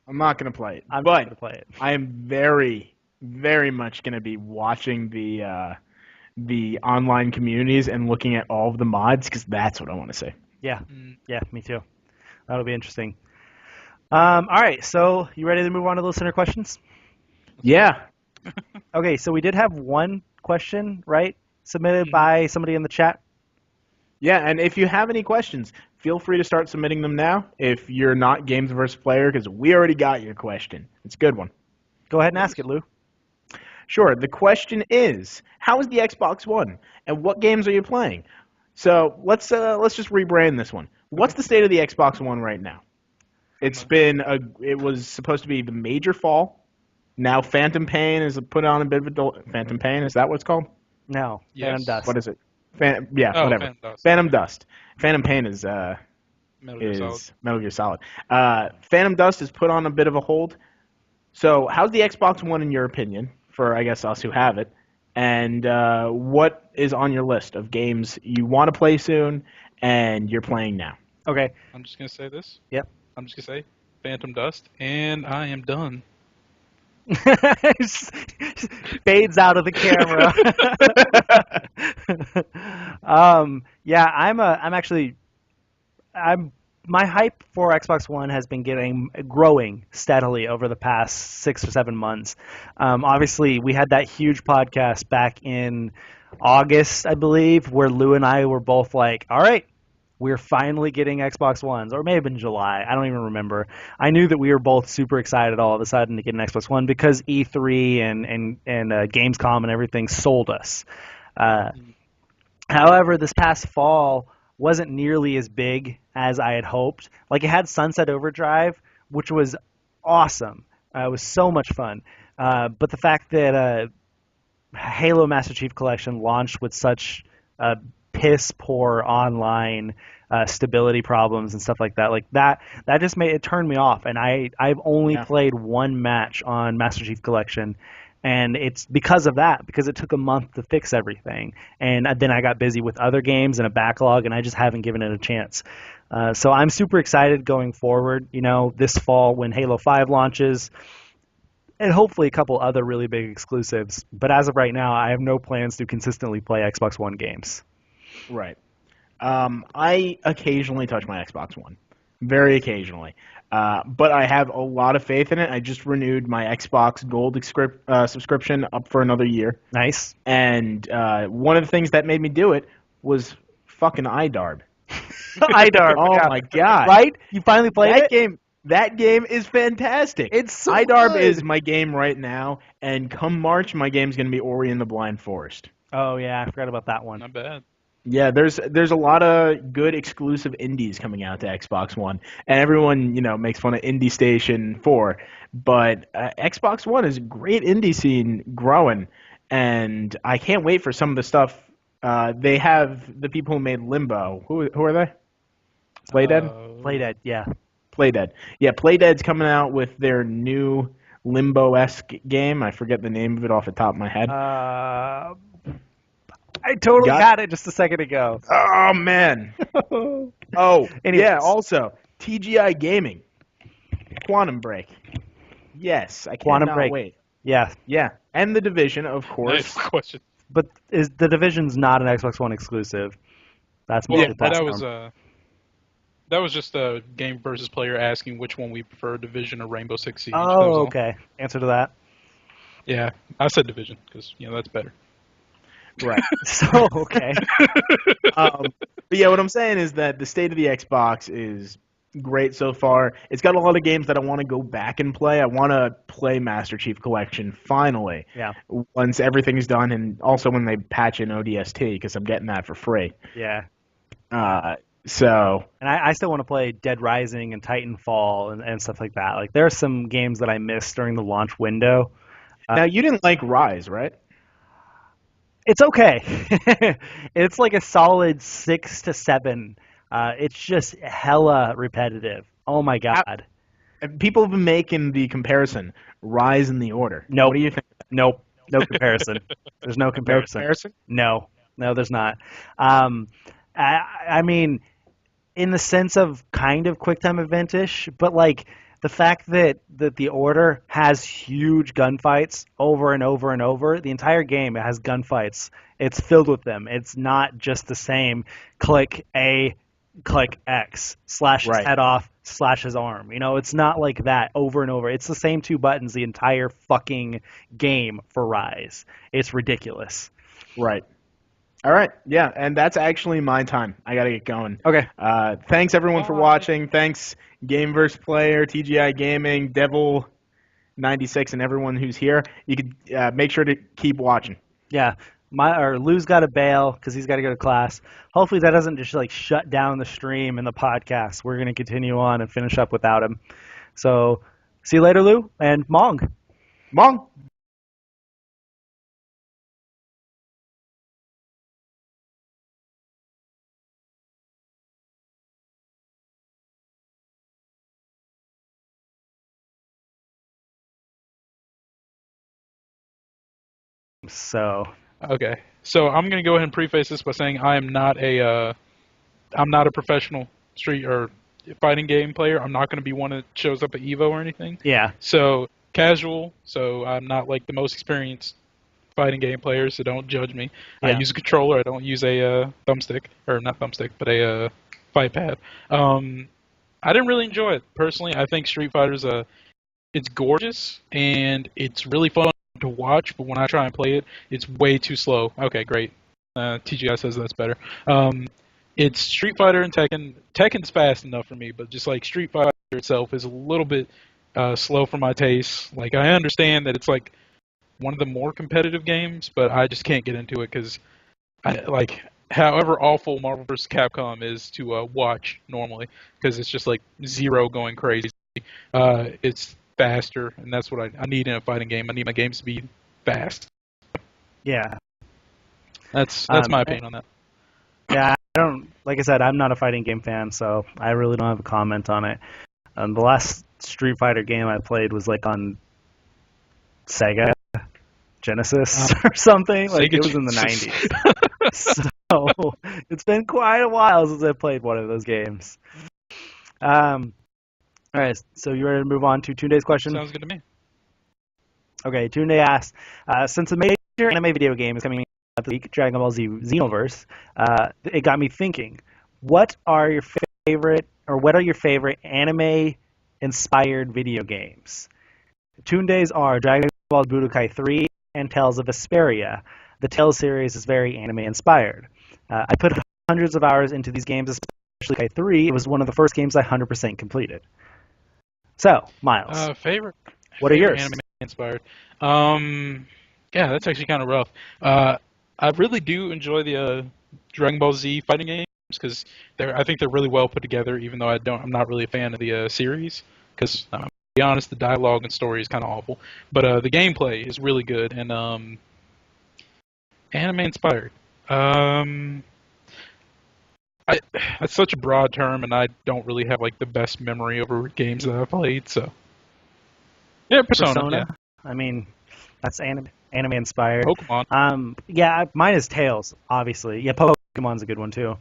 I'm not going to play it. I'm but gonna play it. I am very, very much going to be watching the online communities and looking at all of the mods because that's what I want to see. Yeah. Yeah. Me too. That'll be interesting. All right. So you ready to move on to listener questions? Yeah. Okay. So we did have one question, right? Submitted by somebody in the chat. Yeah, and if you have any questions, feel free to start submitting them now if you're not Games vs. Player, because we already got your question. It's a good one. Go ahead and ask it, Lou. Sure. The question is, how is the Xbox One, and what games are you playing? So let's just rebrand this one. What's the state of the Xbox One right now? It was supposed to be the major fall. Now Phantom Pain is put on a bit of a Phantom Pain. Is that what it's called? No. Yes. Phantom Dust. What is it? Oh, Whatever. Phantom Dust. Phantom Pain is Metal Gear Solid. Phantom Dust is put on a bit of a hold. So how's the Xbox One in your opinion, for I guess us who have it, and what is on your list of games you want to play soon and you're playing now? Okay. I'm just gonna say this. Yep. I'm just gonna say Phantom Dust, and I am done. Fades out of the camera. Yeah, my hype for Xbox One has been growing steadily over the past 6 or 7 months. Obviously, we had that huge podcast back in August, I believe, where Lou and I were both like, all right, we're finally getting Xbox Ones, or it may have been July. I don't even remember. I knew that we were both super excited all of a sudden to get an Xbox One because E3 and Gamescom and everything sold us. However, this past fall wasn't nearly as big as I had hoped. Like, it had Sunset Overdrive, which was awesome. It was so much fun. But the fact that Halo Master Chief Collection launched with such piss poor online stability problems and stuff like that just made it turned me off, and I've only played one match on Master Chief Collection, and it's because of that, because it took a month to fix everything, and then I got busy with other games and a backlog, and I just haven't given it a chance. So I'm super excited going forward, this fall when Halo 5 launches, and hopefully a couple other really big exclusives, but as of right now I have no plans to consistently play Xbox One games. Right. I occasionally touch my Xbox One. Very occasionally. But I have a lot of faith in it. I just renewed my Xbox Gold subscription up for another year. Nice. And one of the things that made me do it was fucking iDarb. iDarb. Oh, my God. Right? You finally played it? That game is fantastic. It's so iDarb good. is my game right now, and come March, my game's going to be Ori and the Blind Forest. Oh, yeah. I forgot about that one. Not bad. Yeah, there's a lot of good exclusive indies coming out to Xbox One, and everyone makes fun of Indie Station 4, but Xbox One is a great indie scene growing, and I can't wait for some of the stuff. They have the people who made Limbo. Who are they? Playdead? Playdead, yeah. Playdead. Yeah, Playdead's coming out with their new Limbo-esque game. I forget the name of it off the top of my head. I totally got it just a second ago. Oh, man. Yeah, also, TGI Gaming. Quantum Break. Yes, I cannot wait. Yeah. Yeah, and The Division, of course. Nice question. But The Division's not an Xbox One exclusive. That's that was just a Game versus Player asking which one we prefer, Division or Rainbow Six Siege. Oh, okay. Answer to that. Yeah, I said Division because that's better. Right. So, okay. But yeah, what I'm saying is that the state of the Xbox is great so far. It's got a lot of games that I want to go back and play. I want to play Master Chief Collection finally. Yeah. Once everything's done, and also when they patch in ODST, because I'm getting that for free. Yeah. So. And I still want to play Dead Rising and Titanfall and stuff like that. Like, there are some games that I missed during the launch window. Now, you didn't like Rise, right? It's okay. It's like a solid 6 to 7. It's just hella repetitive. Oh my God. People have been making the comparison, Rise in the Order. Nope. What do you think? Nope. No comparison. There's no comparison. No comparison? No, there's not. I mean, in the sense of kind of QuickTime event-ish, but like the fact that the Order has huge gunfights over and over and over. The entire game has gunfights. It's filled with them. It's not just the same click A, click X, slash his head off, slash his arm. You know, it's not like that over and over. It's the same two buttons the entire fucking game for Rise. It's ridiculous. Right. All right. Yeah, and that's actually my time. I got to get going. Okay. Thanks, everyone, for watching. Thanks, Gameverse Player, TGI Gaming, Devil96, and everyone who's here. You could make sure to keep watching. Yeah. Lou's got to bail because he's got to go to class. Hopefully that doesn't just like shut down the stream and the podcast. We're going to continue on and finish up without him. So see you later, Lou, and Mong. Mong. So Okay, so I'm gonna go ahead and preface this by saying I'm not a professional street or fighting game player. I'm not gonna be one that shows up at Evo or anything. yeah, So casual. So I'm not like the most experienced fighting game player. So don't judge me. I Yeah. use a controller. I don't use a thumbstick, or not thumbstick, but a fight pad. I didn't really enjoy it personally. I think Street Fighter's it's gorgeous and it's really fun to watch, but when I try and play it, it's way too slow. Okay, great. TGI says that's better. It's Street Fighter and Tekken. Tekken's fast enough for me, but just like Street Fighter itself is a little bit slow for my taste. Like, I understand that it's like one of the more competitive games, but I just can't get into it because however awful Marvel vs. Capcom is to watch normally, because it's just like Zero going crazy. It's faster, and that's what I need in a fighting game. I need my games to be fast. yeah. That's my opinion on that. Yeah, like I said, I'm not a fighting game fan, so I really don't have a comment on it. The last Street Fighter game I played was like on Sega Genesis or something. Like Sega it was in the 90s. So it's been quite a while since I played one of those games. All right, so you ready to move on to Tunde's question? Sounds good to me. Okay, Tunde asked, since a major anime video game is coming out this week, Dragon Ball Z Xenoverse, it got me thinking, what are your favorite anime-inspired video games? Tunde's are Dragon Ball Budokai 3 and Tales of Vesperia. The Tales series is very anime-inspired. I put hundreds of hours into these games, especially Budokai 3. It was one of the first games I 100% completed. So, Miles, Favorite. What are yours? Anime inspired. Yeah, that's actually kind of rough. I really do enjoy the Dragon Ball Z fighting games because I think they're really well put together. Even though I'm not really a fan of the series because, to be honest, the dialogue and story is kind of awful. But the gameplay is really good and anime inspired. That's such a broad term, and I don't really have like the best memory over games that I've played. So, yeah, Persona. Yeah. I mean, that's anime inspired. Pokemon. Yeah, mine is Tales, obviously. Yeah, Pokemon's a good one too.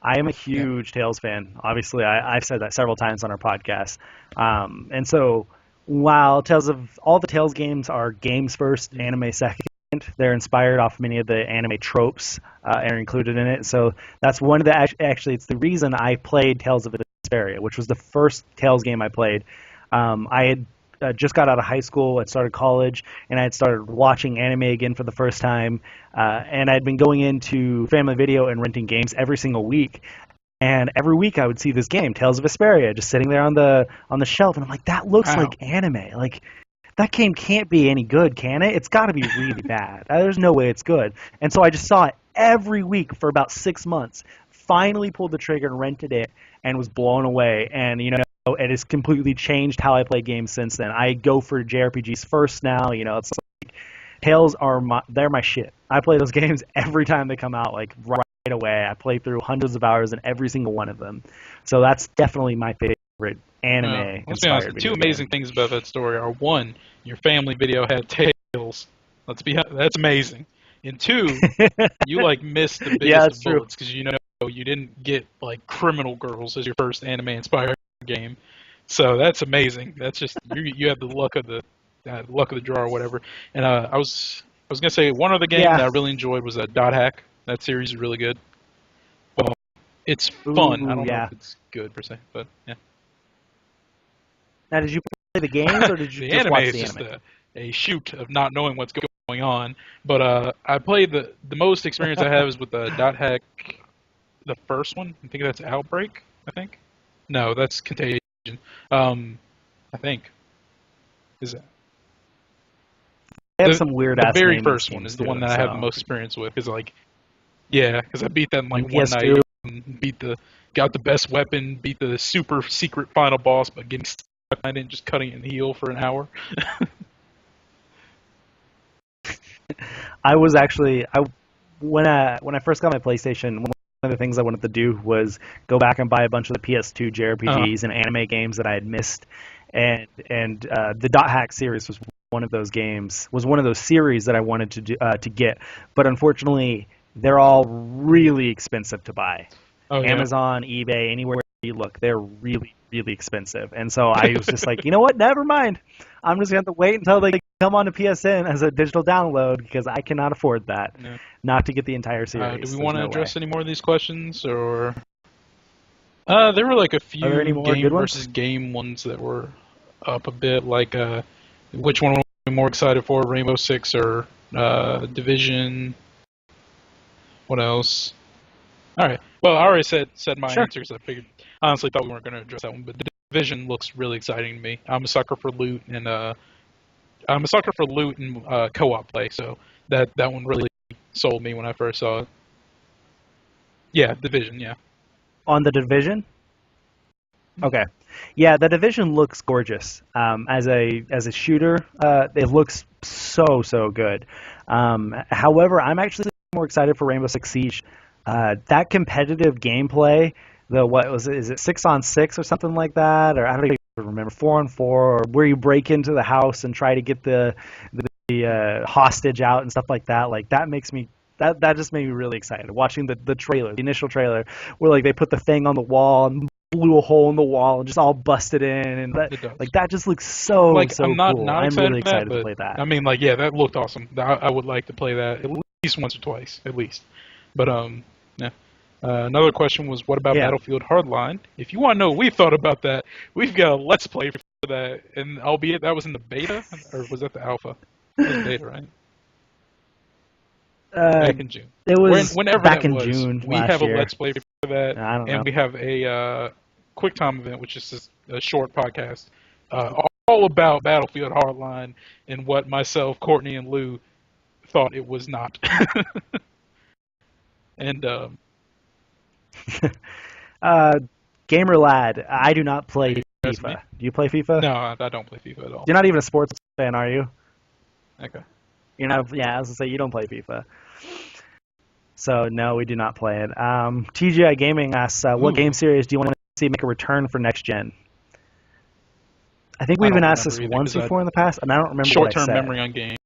I am a huge Tales fan. Obviously, I've said that several times on our podcast. And so, while all the Tales games are games first, anime second. They're inspired off many of the anime tropes are included in it. So that's one of the actually it's the reason I played Tales of Vesperia, which was the first Tales game I played. I had just got out of high school, I started college, and I had started watching anime again for the first time. And I'd been going into Family Video and renting games every single week. And every week I would see this game, Tales of Vesperia, just sitting there on the shelf, and I'm like, that looks like anime. Like, that game can't be any good, can it? It's got to be really bad. There's no way it's good. And so I just saw it every week for about 6 months. Finally pulled the trigger and rented it and was blown away. And, it has completely changed how I play games since then. I go for JRPGs first now. It's like Tales they're my shit. I play those games every time they come out, like right away. I play through hundreds of hours in every single one of them. So that's definitely my favorite anime Let's be honest. inspired The two video amazing game. things about that story are one, your family video had tails. That's amazing. And two, you like missed the biggest Yeah, that's of true. bullets because you know you didn't get like Criminal Girls as your first anime inspired game. So that's amazing. That's just you had the luck of the draw or whatever. And I was gonna say one other game Yeah. that I really enjoyed was Dot Hack. That series is really good. Well, it's fun. I don't know yeah. if it's good per se, but yeah. Now, did you play the games or did you The just anime watch is the just anime? a shoot of not knowing what's going on. But I played the most experience I have is with the Dot Hack, the first one. I think that's Outbreak. I think. No, that's Contagion. I think. Is that? They have some weird The ass very names first in one games is the too, one that I have the so- most experience with. Cause because I beat that in like On one PS2. night and got the best weapon, beat the super secret final boss, but getting stuck in it and just cutting it in the heel for an hour. I was actually when I first got my PlayStation, one of the things I wanted to do was go back and buy a bunch of the PS2 JRPGs and anime games that I had missed, and the Dot Hack series was one of those games, was one of those series that I wanted to get, but unfortunately they're all really expensive to buy. Oh, yeah. Amazon, eBay, anywhere you look, they're really, really expensive. And so I was just like, you know what? Never mind. I'm just going to have to wait until they come on to PSN as a digital download because I cannot afford that. No. Not to get the entire series. Do we want to There's no address way. any more of these questions, or there were like a few Are there any more game good ones? versus game ones that were up a bit, like which one were we more excited for, Rainbow Six or Division? What else? All right. Well, I already said my Sure. answers. I honestly thought we weren't going to address that one, but Division looks really exciting to me. I'm a sucker for loot and co-op play, so that one really sold me when I first saw it. Yeah, Division. Yeah. On the Division? Okay. Yeah, the Division looks gorgeous. As a shooter, it looks so good. However, I'm actually more excited for Rainbow Six Siege. That competitive gameplay, is it 6-on-6 or something like that, or I don't even remember, 4-on-4, or where you break into the house and try to get the hostage out and stuff like that. Like that makes me. That just made me really excited. Watching the trailer, the initial trailer, where like they put the thing on the wall and blew a hole in the wall and just all busted in, and that just looks so I'm not cool. not I'm excited really for that, excited but to play that. I mean, that looked awesome. I would like to play that at least once or twice, at least. But yeah. Another question was, what about Battlefield Hardline? If you want to know what we thought about that, we've got a Let's Play for that, and albeit that was in the beta, or was that the alpha? It was beta, right? Back in June. It was whenever back that in was, June we last have year. a Let's Play for that, I don't know. and we have a quick time event, which is a short podcast, all about Battlefield Hardline and what myself, Courtney, and Lou thought it was not. And Gamer Lad, I do not play FIFA. Do you play FIFA? no, I don't play FIFA at all. You're not even a sports fan, are you? Okay. You're not. Yeah, I was gonna say you don't play FIFA. So no, we do not play it. TGI Gaming asks, what game series do you want to see make a return for next gen? I think we've been asked this once before in the past, and I don't remember what I Short-term said. memory on games.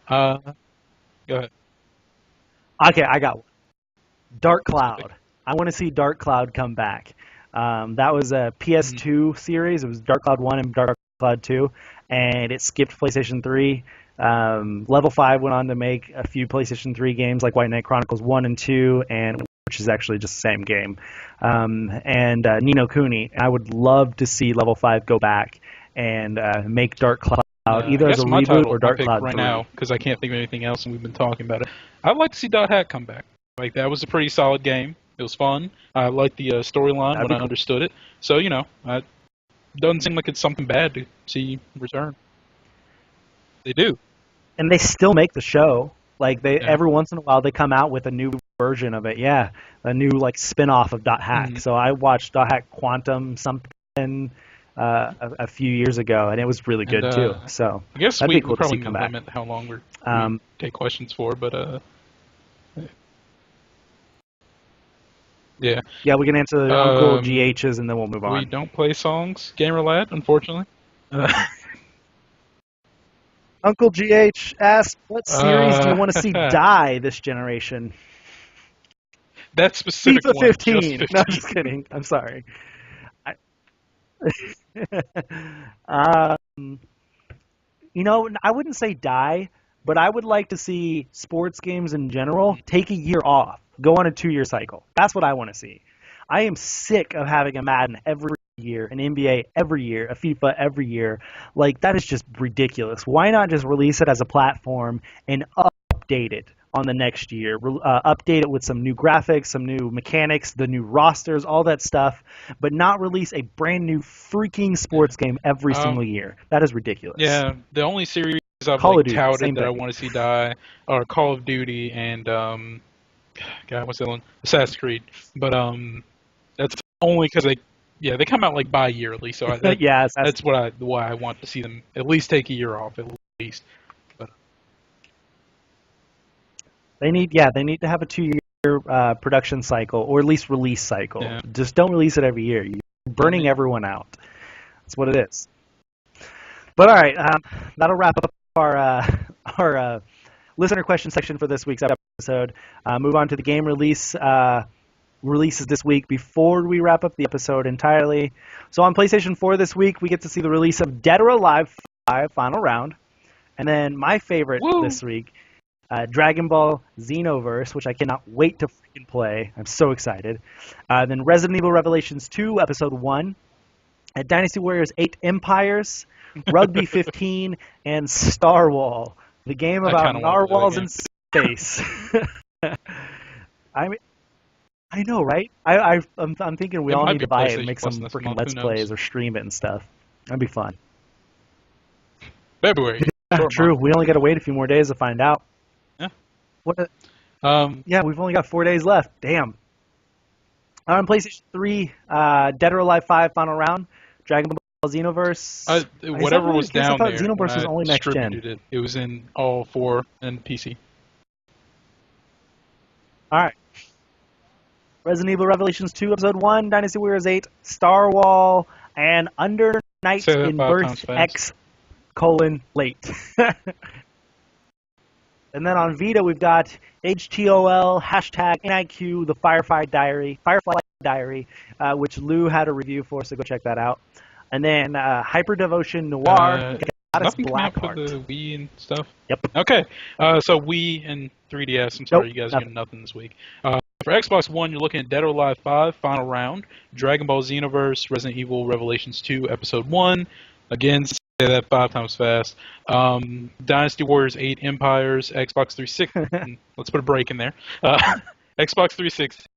Go ahead. Okay, I got one. Dark Cloud. I want to see Dark Cloud come back. That was a PS2 series. It was Dark Cloud 1 and Dark Cloud 2, and it skipped PlayStation 3. Level 5 went on to make a few PlayStation 3 games like White Knight Chronicles 1 and 2, which is actually just the same game. And Ni no Kuni. I would love to see Level 5 go back and make Dark Cloud either as a reboot or Dark Cloud 3. Right now, because I can't think of anything else, and we've been talking about it. I'd like to see Dot Hack come back. Like, that was a pretty solid game. It was fun. I liked the storyline when I understood it. So, it doesn't seem like it's something bad to see return. They do. And they still make the show. Like, every once in a while, they come out with a new version of it. Yeah, a new, like, spin-off of Dot Hack. Mm-hmm. So I watched Dot Hack Quantum something a few years ago, and it was really good, too. So I guess that'd we be cool probably to see come can back. limit how long we take questions for, but Yeah. Yeah, we can answer the Uncle GHs and then we'll move on. We don't play songs, Gamer Lad, unfortunately. Uncle GH asks, what series do you want to see die this generation? That specific FIFA one, 15. just 15. No, I'm just kidding. I'm sorry. You know, I wouldn't say die, but I would like to see sports games in general take a year off, go on a 2-year cycle. That's what I want to see. I am sick of having a Madden every year, an NBA every year, a FIFA every year. Like, that is just ridiculous. Why not just release it as a platform and update it on the next year? Update it with some new graphics, some new mechanics, the new rosters, all that stuff, but not release a brand new freaking sports game every single year. That is ridiculous. Yeah, the only series I've Call of like, Duty, touted same that I thing. want to see die are Call of Duty and God, what's that one? Assassin's Creed. But that's only because they come out like bi-yearly, so Yeah, that's why I want to see them at least take a year off at least. But they need to have a 2-year production cycle, or at least release cycle. Yeah. Just don't release it every year. You're burning everyone out. That's what it is. But all right, that'll wrap up our listener question section for this week's episode. Move on to the game releases this week before we wrap up the episode entirely. So on PlayStation 4 this week, we get to see the release of Dead or Alive 5 Final Round. And then my favorite this week, Dragon Ball Xenoverse, which I cannot wait to freaking play. I'm so excited. Then Resident Evil Revelations 2 Episode 1. Dynasty Warriors 8 Empires, Rugby 15, and Star Wall, the game about narwhals in space. I know, right? I'm thinking we all need to buy it and make some freaking Let's Plays or stream it and stuff. That'd be fun. February. True. We only got to wait a few more days to find out. Yeah. What? Yeah, we've only got 4 days left. Damn. On PlayStation 3, Dead or Alive 5 Final Round, Dragon Ball Xenoverse. Whatever was down there. Xenoverse was only next gen. It was in all 4 and PC. All right. Resident Evil Revelations 2 Episode 1, Dynasty Warriors 8, Star Wall, and Under Night in Birth X: late. And then on Vita, we've got HTOL, #NIQ, the Firefly Diary, which Lou had a review for, so go check that out. And then Hyper Devotion Noir, nothing Blackheart. for the Wii and stuff? Yep. Okay, so Wii and 3DS, I'm sorry, you guys are getting nothing this week. For Xbox One, you're looking at Dead or Alive 5, Final Round, Dragon Ball Xenoverse, Resident Evil Revelations 2, Episode 1, again, say that 5 times fast, Dynasty Warriors 8 Empires, Xbox 360, let's put a break in there, Xbox 360,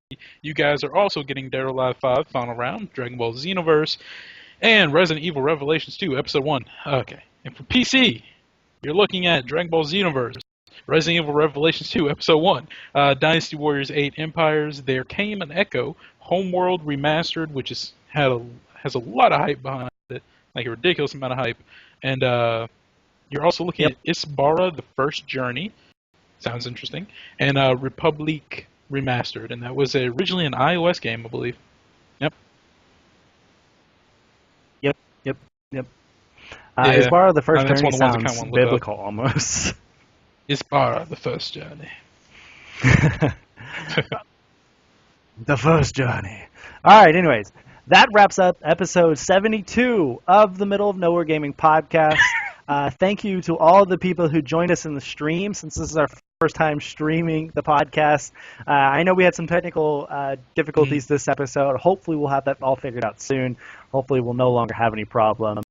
you guys are also getting Dead or Alive 5, Final Round, Dragon Ball Xenoverse, and Resident Evil Revelations 2, Episode 1. Okay, and for PC, you're looking at Dragon Ball Xenoverse, Resident Evil Revelations 2, Episode 1, Dynasty Warriors 8 Empires, There Came an Echo, Homeworld Remastered, which has a lot of hype behind it, like a ridiculous amount of hype, and you're also looking at Isbara, The First Journey, sounds interesting, and Republic Remastered, and that was originally an iOS game, I believe. Yep. Yeah, Isbara, The First that's Journey one of the ones I kinda sounds wanna look biblical almost. Isbara, The First Journey. The First Journey. All right, anyways, that wraps up episode 72 of the Middle of Nowhere Gaming Podcast. Thank you to all the people who joined us in the stream, since this is our first time streaming the podcast. I know we had some technical difficulties this episode. Hopefully we'll have that all figured out soon. Hopefully we'll no longer have any problems.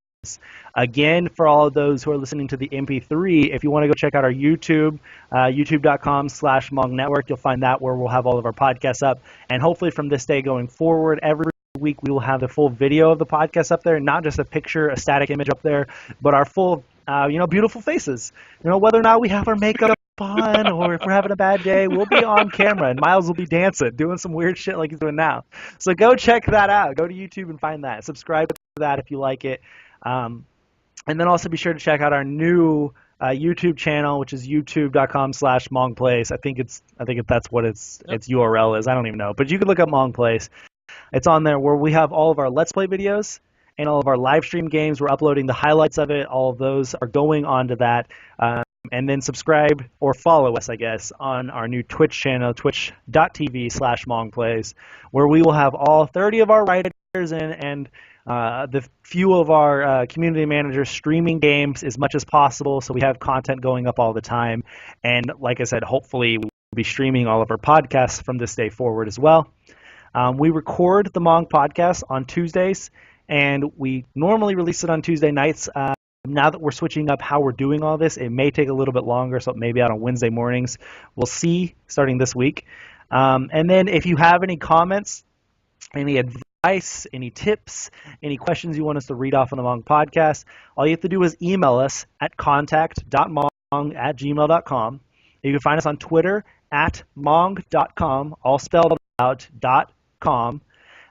Again, for all of those who are listening to the MP3, if you want to go check out our YouTube, youtube.com/MONG Network, you'll find that where we'll have all of our podcasts up. And hopefully from this day going forward, every week we will have the full video of the podcast up there, not just a picture, a static image up there, but our full, beautiful faces. Whether or not we have our makeup on or if we're having a bad day, we'll be on camera and Miles will be dancing, doing some weird shit like he's doing now. So go check that out. Go to YouTube and find that. Subscribe to that if you like it. And then also be sure to check out our new YouTube channel, which is youtube.com/MongPlays. I think that's what its URL is. I don't even know, but you can look up Mong Plays. It's on there where we have all of our Let's Play videos and all of our live stream games. We're uploading the highlights of it. All of those are going onto that. And then subscribe or follow us, I guess, on our new Twitch channel, twitch.tv/MongPlays, where we will have all 30 of our writers and the few of our community managers streaming games as much as possible, so we have content going up all the time. And like I said, hopefully we'll be streaming all of our podcasts from this day forward as well. We record the MONG Podcast on Tuesdays, and we normally release it on Tuesday nights. Now that we're switching up how we're doing all this, it may take a little bit longer, so it may be out on Wednesday mornings. We'll see starting this week. And then if you have any comments, any advice, any tips, any questions you want us to read off on the MONG Podcast, all you have to do is email us at contact.mong@gmail.com. You can find us on Twitter at mong.com, all spelled out, .com.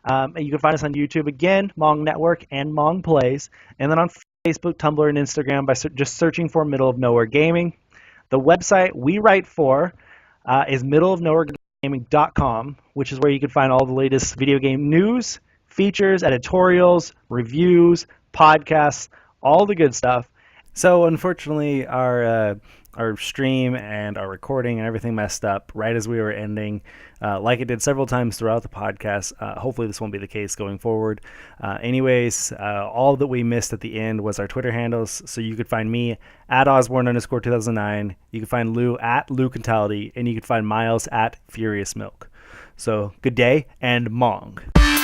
And you can find us on YouTube, again, MONG Network and MONG Plays. And then on Facebook, Tumblr, and Instagram by just searching for Middle of Nowhere Gaming. The website we write for is middleofnowheregaming.com, which is where you can find all the latest video game news, features, editorials, reviews, podcasts, all the good stuff. So unfortunately, our stream and our recording and everything messed up right as we were ending, like it did several times throughout the podcast. Hopefully this won't be the case going forward. Anyways, all that we missed at the end was our Twitter handles. So you could find me at Osborne_2009. You can find Lou at LouContality, and you can find Miles at Furious Milk. So good day and Mong.